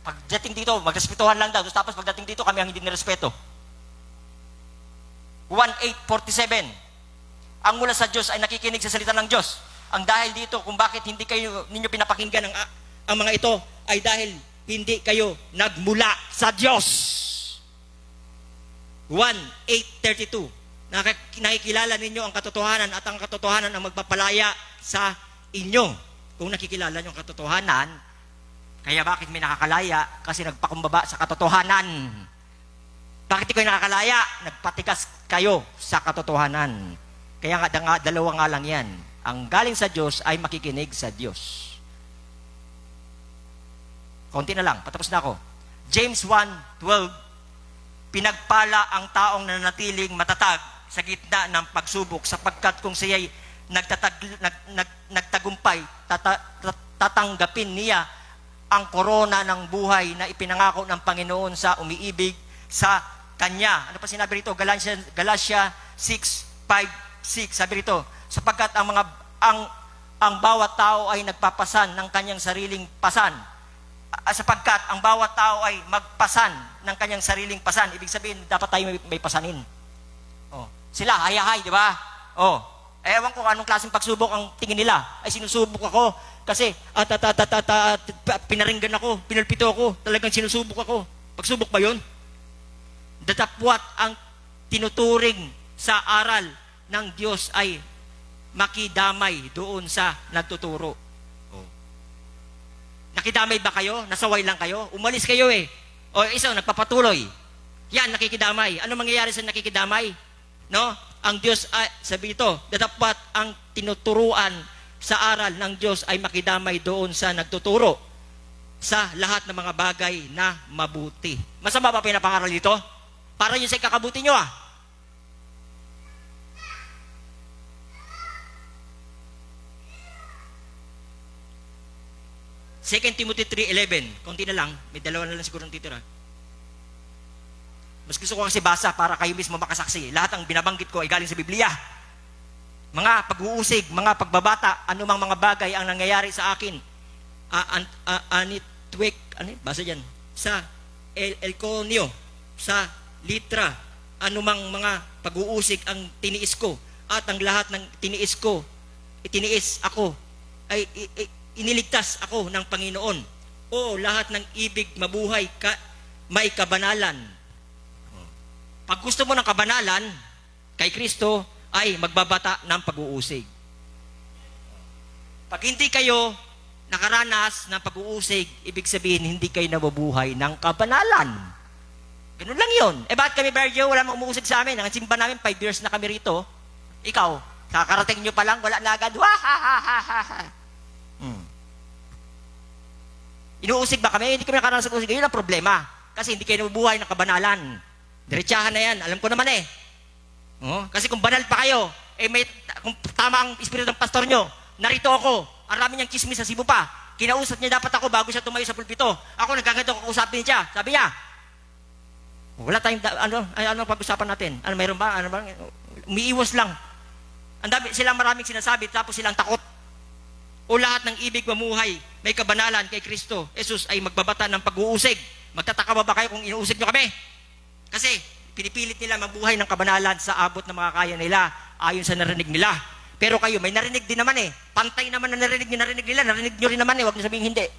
Pagdating dito, magrespetuhan lang daw. Tapos pagdating dito, kami ang hindi nirespeto. 1:8:47. Ang mula sa Diyos ay nakikinig sa salita ng Diyos. Ang dahil dito, kung bakit hindi ninyo pinapakinggan ang mga ito, ay dahil hindi kayo nagmula sa Diyos. 1:8:32. Nakikilala ninyo ang katotohanan at ang katotohanan ang magpapalaya sa inyo. Kung nakikilala nyo ang katotohanan, kaya bakit may nakakalaya? Kasi nagpakumbaba sa katotohanan. Bakit di kayo nakakalaya? Nagpatikas kayo sa katotohanan. Kaya nga, dalawa nga lang yan. Ang galing sa Diyos ay makikinig sa Diyos. Konti na lang, patapos na ako. James 1:12, pinagpala ang taong nanatiling matatag sa gitna ng pagsubok, sapagkat kung siya'y nagtagumpay, tatanggapin niya ang korona ng buhay na ipinangako ng Panginoon sa umiibig sa Kanya. Ano pa sinabi rito? Galatia 6:5-6, sabi rito, sapagkat ang bawat tao ay nagpapasan ng kanyang sariling pasan. Sapagkat ang bawat tao ay magpasan ng kanyang sariling pasan. Ibig sabihin, dapat tayo may pasanin. Oh. Sila, hayahay, di ba? Oh. Ewan ko anong klaseng pagsubok ang tingin nila. Ay, sinusubok ako kasi pinaringgan ako, pinulpito ako, talagang sinusubok ako. Pagsubok ba yun? Datapwat ang tinuturing sa aral ng Diyos ay makidamay doon sa nagtuturo. Nakidamay ba kayo? Nasaway lang kayo? Umalis kayo eh. O isa, nagpapatuloy. Yan, nakikidamay. Ano mangyayari sa nakikidamay? No? Ang Diyos, sabi ito, dapat ang tinuturuan sa aral ng Diyos ay makidamay doon sa nagtuturo sa lahat ng mga bagay na mabuti. Masama ba pinapangaral dito? Para yun sa ikakabuti nyo 2 Timothy 3:11. Konti na lang. May dalawa na lang siguro ng titira. Mas gusto ko kasi basa para kayo mismo makasaksi. Lahat ng binabanggit ko ay galing sa Biblia. Mga pag-uusig, mga pagbabata, anumang mga bagay ang nangyayari sa akin. Anitwek, basa dyan. Sa Elconio, sa Litra, anumang mga pag-uusig ang tiniis ko. At ang lahat ng tiniis ko, itiniis ako, ay iniligtas ako ng Panginoon. O lahat ng ibig mabuhay, may kabanalan. Pag gusto mo ng kabanalan, kay Kristo, ay magbabata ng pag-uusig. Pag hindi kayo nakaranas ng pag-uusig, ibig sabihin, hindi kayo nabubuhay ng kabanalan. Ganun lang yun. Bakit kami, Bergio, wala mang umuusig sa amin? Ang simba namin, 5 years na kami rito. Ikaw, kakarating nyo pa lang, wala na agad. Inuusig ba kami? Hindi kami nakaranas sa usig. Yun ang problema. Kasi hindi kayo nabubuhay ng kabanalan. Diretsahan na yan. Alam ko naman eh. Kasi kung banal pa kayo, kung tama ang espiritu ng pastor nyo, narito ako, ang rami niyang chismis sa Cebu pa. Kinausap niya dapat ako bago siya tumayo sa pulpito. Ako nagkaganto ko kausapin siya. Sabi niya, wala tayong, ano pag-usapan natin? Ano, mayroon ba? Ano ba? Umiiwas lang. Silang maraming sinasabi, tapos silang takot. O lahat ng ibig mamuhay, may kabanalan kay Kristo, Jesus ay magbabata ng pag-uusig. Magtataka ba kayo kung inuusig nyo kami? Kasi pinipilit nila mabuhay ng kabanalan sa abot ng mga kaya nila, ayon sa narinig nila. Pero kayo, may narinig din naman eh. Pantay naman na narinig nila, narinig nyo rin naman eh, huwag nyo sabihin hindi.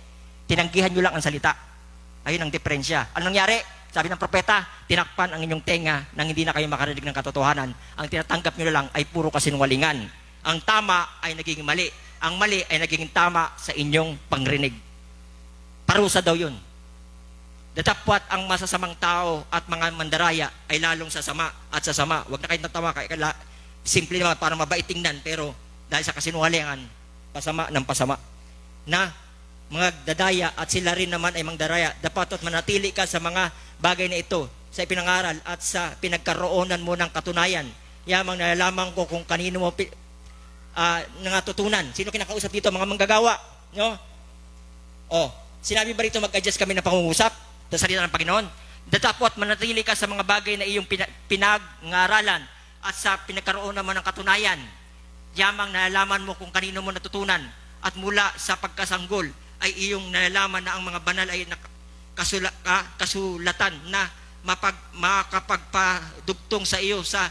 Tinanggihan nyo lang ang salita. Ayun ang diferensya. Anong nangyari? Sabi ng propeta, tinakpan ang inyong tenga nang hindi na kayo makarinig ng katotohanan. Ang tinatanggap nyo na lang ay puro kasinungalingan. Ang tama ay naging mali. Ang mali ay naging tama sa inyong pangrinig. Parusa daw yun. Datapwat ang masasamang tao at mga mandaraya ay lalong sasama at sasama. Huwag na kayo natawa, simple naman para mabait tingnan, pero dahil sa kasinungalingan, pasama ng pasama. Na mga dadaya at sila rin naman ay mangdaraya, dapat at manatili ka sa mga bagay na ito, sa ipinangaral at sa pinagkaroonan mo ng katunayan. Yamang nalalaman ko kung kanino mo nangatutunan. Sino kinakausap dito? Mga manggagawa. No? Sinabi ba rito mag-adjust kami ng pangungusap sa salita ng Panginoon? Datapot manatili ka sa mga bagay na iyong pinag-ngaralan at sa pinagkaroonan mo ng katunayan. Yamang nalalaman mo kung kanino mo natutunan at mula sa pagkasanggol ay iyong nalalaman na ang mga banal ay kasulatan na makapagpadugtong sa iyo sa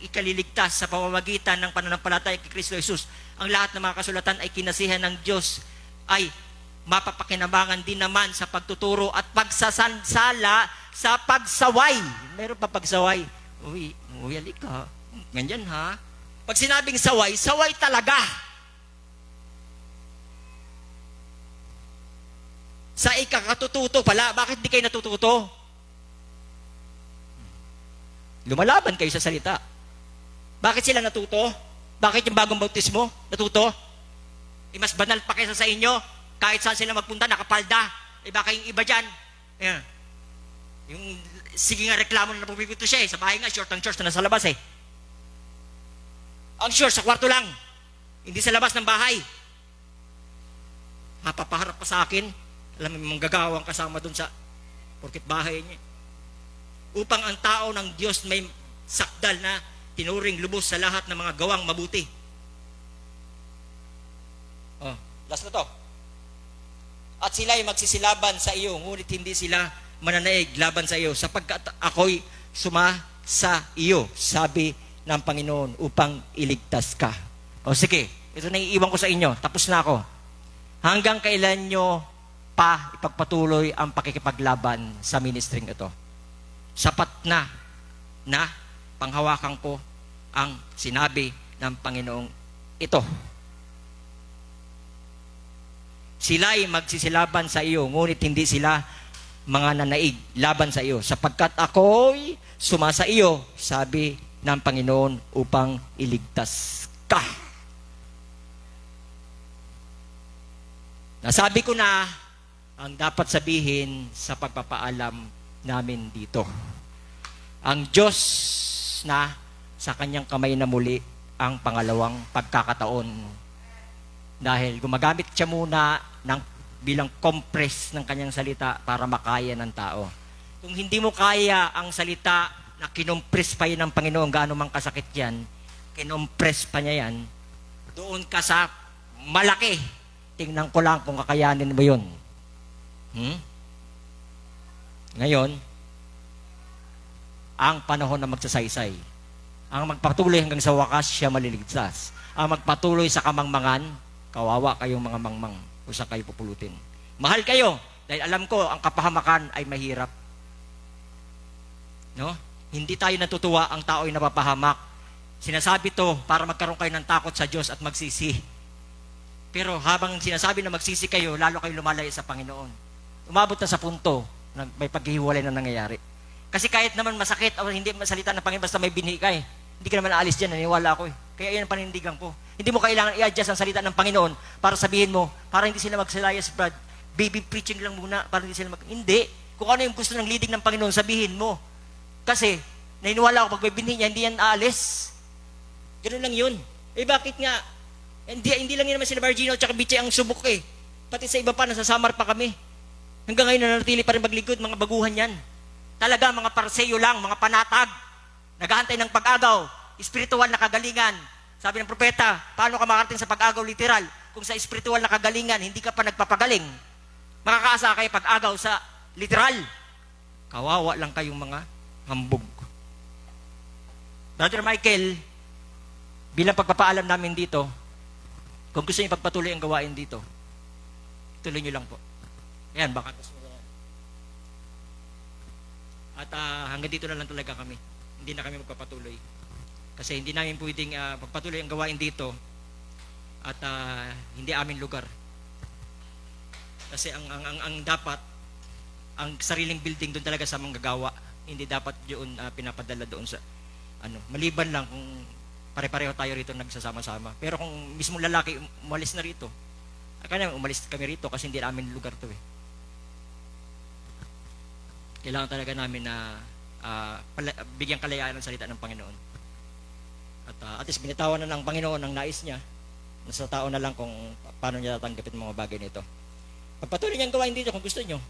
ikaliligtas sa pamamagitan ng pananampalataya kay Kristo Jesus. Ang lahat ng mga kasulatan ay kinasihan ng Diyos ay mapapakinabangan din naman sa pagtuturo at pagsasansala sa pagsaway. Meron pa pagsaway. Uy, alika. Ganyan ha. Pag sinabing saway, saway talaga. Sa ikakatututo pala, bakit di kayo natututo? Lumalaban kayo sa salita. Bakit sila natuto? Bakit yung bagong bautismo natuto? Mas banal pa kaysa sa inyo. Kahit saan sila magpunta, nakapalda. Baka yung iba dyan. Yeah. Yung, sige nga reklamo na napupipito siya Sa bahay nga, short ang shorts na nasa labas Ang shorts sa kwarto lang. Hindi sa labas ng bahay. Mapapaharap pa sa akin. Alam mo, manggagawang kasama dun sa porkit bahay niya. Upang ang tao ng Diyos may sakdal na tinuring lubos sa lahat ng mga gawang mabuti. Last na to. At sila'y magsisilaban sa iyo, ngunit hindi sila mananaig laban sa iyo, sapagkat ako'y suma sa iyo, sabi ng Panginoon, upang iligtas ka. Sige, ito na iiwan ko sa inyo. Tapos na ako. Hanggang kailan nyo pa ipagpatuloy ang pakikipaglaban sa ministering ito? Sapat na panghawakan ko ang sinabi ng Panginoong ito. Sila'y magsisilaban sa iyo, ngunit hindi sila mga nanaig laban sa iyo, sapagkat ako'y sumasa iyo, sabi ng Panginoon, upang iligtas ka. Nasabi ko na ang dapat sabihin sa pagpapaalam namin dito. Ang Diyos na sa kanyang kamay na muli ang pangalawang pagkakataon. Dahil gumagamit siya muna bilang compress ng kanyang salita para makaya ng tao. Kung hindi mo kaya ang salita na kinompress pa yun ng Panginoon, gaano mang kasakit yan, kinompress pa niya yan, doon ka sa malaki. Tingnan ko lang kung kakayanin mo yun. Ngayon, ang panahon na magsasaysay. Ang magpatuloy hanggang sa wakas, siya maliligtas. Ang magpatuloy sa kamangmangan, kawawa kayong mga mangmang kung saan kayo pupulutin. Mahal kayo, dahil alam ko, ang kapahamakan ay mahirap. No? Hindi tayo natutuwa, ang tao ay napapahamak. Sinasabi to para magkaroon kayo ng takot sa Diyos at magsisi. Pero habang sinasabi na magsisi kayo, lalo kayo lumalaya sa Panginoon. Umabot na sa punto na may paghihiwalay na nangyayari. Kasi kahit naman masakit o hindi masalita ng Panginoon, basta may binhi ka hindi ka naman aalis dyan, naniwala ako Kaya yan ang panindigan ko. Hindi mo kailangan i-adjust ang salita ng Panginoon para sabihin mo, para hindi sila magsalayas, Brad. Baby preaching lang muna, para hindi sila Hindi. Kung ano yung gusto ng leading ng Panginoon, sabihin mo. Kasi, naniniwala ako, pag may binhi niya, hindi yan aalis. Ganun lang yun. Bakit nga? Hindi lang yun naman sila Virgino at Biche ang subok Pati sa iba pa, nasasamar pa kami. Hanggang ngayon, nanatili pa rin magligod, mga baguhan yan. Talaga, mga parseyo lang, mga panatag. Naghahantay ng pag-agaw, espiritual na kagalingan. Sabi ng propeta, paano ka makarating sa pag-agaw literal? Kung sa espiritual na kagalingan, hindi ka pa nagpapagaling. Makakaasa kayo pag-agaw sa literal. Kawawa lang kayong mga hambog. Brother Michael, bilang pagpapaalam namin dito, kung gusto niyo pagpatuloy ang gawain dito, tuloy niyo lang po. Ayan, baka gusto mo. At hanggang dito na lang talaga kami. Hindi na kami magpapatuloy. Kasi hindi namin pwedeng pagpatuloy ang gawain dito at hindi amin lugar. Kasi ang dapat, ang sariling building doon talaga sa manggagawa. Hindi dapat doon pinapadala doon sa maliban lang kung pare-pareho tayo rito nagsasama-sama. Pero kung mismong lalaki umalis na rito, kaya umalis kami rito kasi hindi namin lugar to Kailangan talaga namin na bigyan kalayaan ng salita ng Panginoon. At least binitawan na ng Panginoon ang nais niya. Nasa tao na lang kung paano niya tatanggapin mga bagay nito. Pagpatuloy niyang gawain dito kung gusto niyo.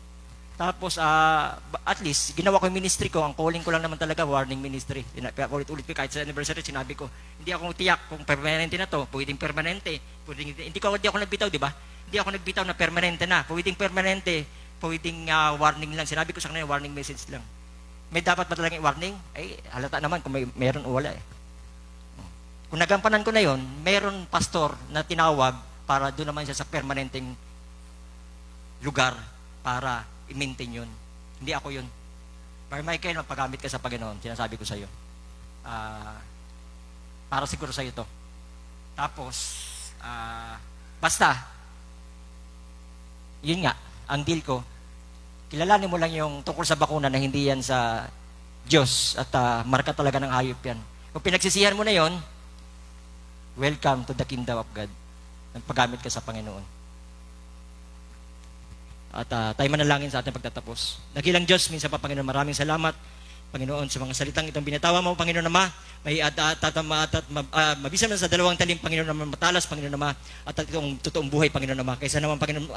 Tapos, at least, ginawa ko yung ministry ko. Ang calling ko lang naman talaga, warning ministry. Ulit-ulit ko, kahit sa anniversary, sinabi ko, hindi ako tiyak kung permanente na to. Pwedeng permanente. Hindi ako nagbitaw, di ba? Hindi ako nagbitaw na permanente na. Pwedeng permanente. Pwedeng warning lang. Sinabi ko sa kanila, warning message lang. May dapat ba talagang warning? Halata naman kung meron o wala Kung nagampanan ko na yon, meron pastor na tinawag para doon naman siya sa permanenteng lugar para i-maintain yun. Hindi ako yun. Pero Michael, magpagamit ka sa Panginoon. Sinasabi ko sa iyo. Para siguro sa iyo to. Tapos, basta, yun nga, ang deal ko, kilalanin mo lang yung tungkol sa bakuna na hindi yan sa Diyos at marka talaga ng hayop yan. Kung pinagsisihan mo na yon, welcome to the kingdom of God. Nagpagamit ka sa Panginoon. At tayo manalangin sa ating pagtatapos. Dakilang Diyos, minsan pa Panginoon, maraming salamat Panginoon sa mga salitang itong binatawa mo, Panginoon Ama, may mabisa man sa dalawang talim, Panginoon naman matalas, Panginoon Ama, at itong totoong buhay, Panginoon Ama. Kaysa naman, Panginoon,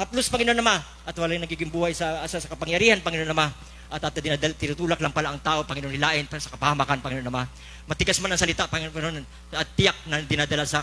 haplos, Panginoon Ama, at walang nagiging buhay sa kapangyarihan, Panginoon Ama, at tinutulak lang pala ang tao, Panginoon, nilain sa kapahamakan, Panginoon Ama. Matigas man ang salita, Panginoon, at tiyak na dinadala sa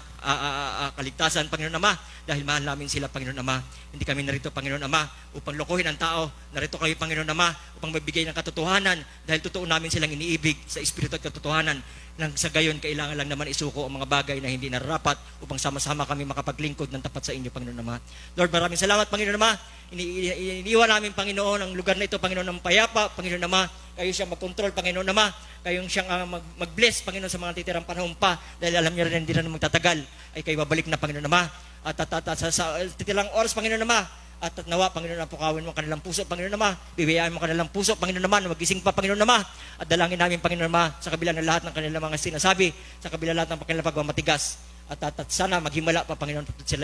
kaligtasan, Panginoon Ama, dahil mahal namin sila, Panginoon Ama. Hindi kami narito, Panginoon Ama, upang lokohin ang tao. Narito kayo, Panginoon Ama, upang magbigay ng katotohanan, dahil totoo namin silang iniibig sa espiritu at katotohanan. Nang sa gayon, kailangan lang naman isuko ang mga bagay na hindi nararapat upang sama-sama kami makapaglingkod ng tapat sa inyo, Panginoon Ama. Lord, maraming salamat, Panginoon Ama. Iniiwan namin, Panginoon, ang lugar na ito, Panginoon, ng payapa, Panginoon Ama. Kayo siyang mag-control, Panginoon Ama. Kayong siyang mag-bless, Panginoon, sa mga titirang panahon pa. Dahil alam niyo rin, hindi na magtatagal. Ay kayo babalik na, Panginoon Ama. At sa titirang oras, Panginoon Ama. At nawa, Panginoon, pukawin mo kanilang puso, Panginoon Ama. Bibiyaan mo kanilang puso, Panginoon Ama. Magising pa, Panginoon Ama. At dalangin namin, Panginoon Ama, sa kabila ng lahat ng kanilang mga sinasabi, sa kabila lahat ng kanilang pagmamatigas. At sana maghimala pa, Panginoon, at sila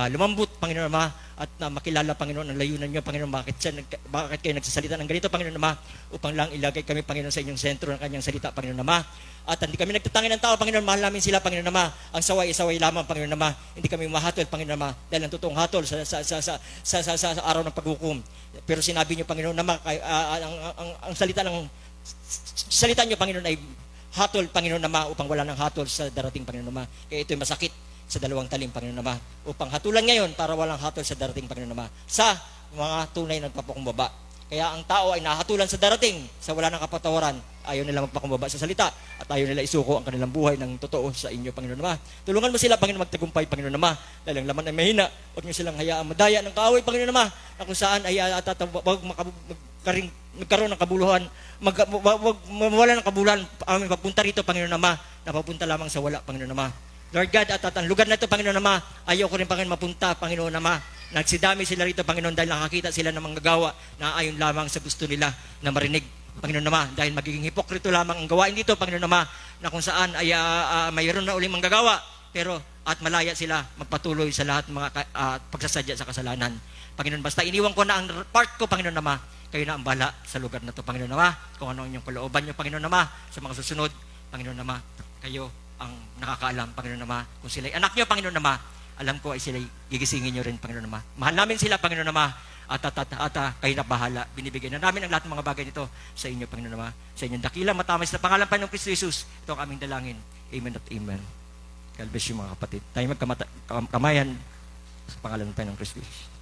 lumambot, Panginoon Ama, at makilala, Panginoon, ang layunan niyo, Panginoon, bakit kayo nagsasalita ng ganito, Panginoon Ama, upang lang ilagay kami, Panginoon, sa inyong sentro ng kanyang salita, Panginoon Ama. At hindi kami nagtatangi ng tao, Panginoon, mahal namin sila, Panginoon Ama. Ang saway lamang, Panginoon Ama. Hindi kami mahatol, Panginoon Ama, dahil ang totoong hatol sa araw ng paghukom. Pero sinabi niyo, Panginoon Ama, ang salita niyo, Panginoon, ay hatol, Panginoon Ama, upang wala ng hatol sa darating, Panginoon Ama. Kaya ito'y masakit sa dalawang talim, Panginoon Ama, upang hatulan ngayon para walang hatol sa darating, Panginoon Ama, sa mga tunay na nagpapakumbaba. Kaya ang tao ay nahatulan sa darating, sa wala ng kapatawaran, ayaw nila magpakumbaba sa salita, at ayaw nila isuko ang kanilang buhay ng totoo sa inyo, Panginoon Ama. Tulungan mo sila, Panginoon, magtagumpay, Panginoon Ama, dahil ang laman ay mahina. Huwag niyo silang hayaan madaya ng kaaway, Panginoon Ama, na kung saan ay magkaroon ng kabuluhan, mawala ng kabuluhan, aming pagpunta rito, Panginoon Ama, napapunta lamang sa wala, Panginoon Ama. Lord God, at ang lugar na ito, Panginoon Ama, ayaw ko rin, Panginoon, mapunta, Panginoon Ama. Nagsidami sila rito, Panginoon, dahil nakakita sila ng mga gawa na ayon lamang sa gusto nila na marinig, Panginoon Ama, dahil magiging hipokrito lamang ang gawain dito, Panginoon Ama, na kung saan ay mayroon na uling manggagawa, pero at malaya sila magpatuloy sa lahat ng mga pagsasadya sa kasalanan. Panginoon, basta iniwan ko na ang part ko, Panginoon Ama, kayo na ang bala sa lugar na ito, Panginoon Ama, kung ano ang inyong kalooban niyo, Panginoon Ama, sa mga susunod, Panginoon Ama, kayo ang nakakaalam, Panginoon Ama, kung sila'y anak niyo, Panginoon Ama, alam ko ay sila'y gigisingin niyo rin, Panginoon Ama. Mahal namin sila, Panginoon Ama, at kayo na bahala. Binibigay na namin ang lahat ng mga bagay nito sa inyo, Panginoon Ama. Sa inyong dakilang matamis na pangalan pa ng Kristo Jesus, ito ang aming dalangin. Amen at amen. God bless you, mga kapatid. Tayo magkamayan sa pangalan pa ng Kristo Jesus.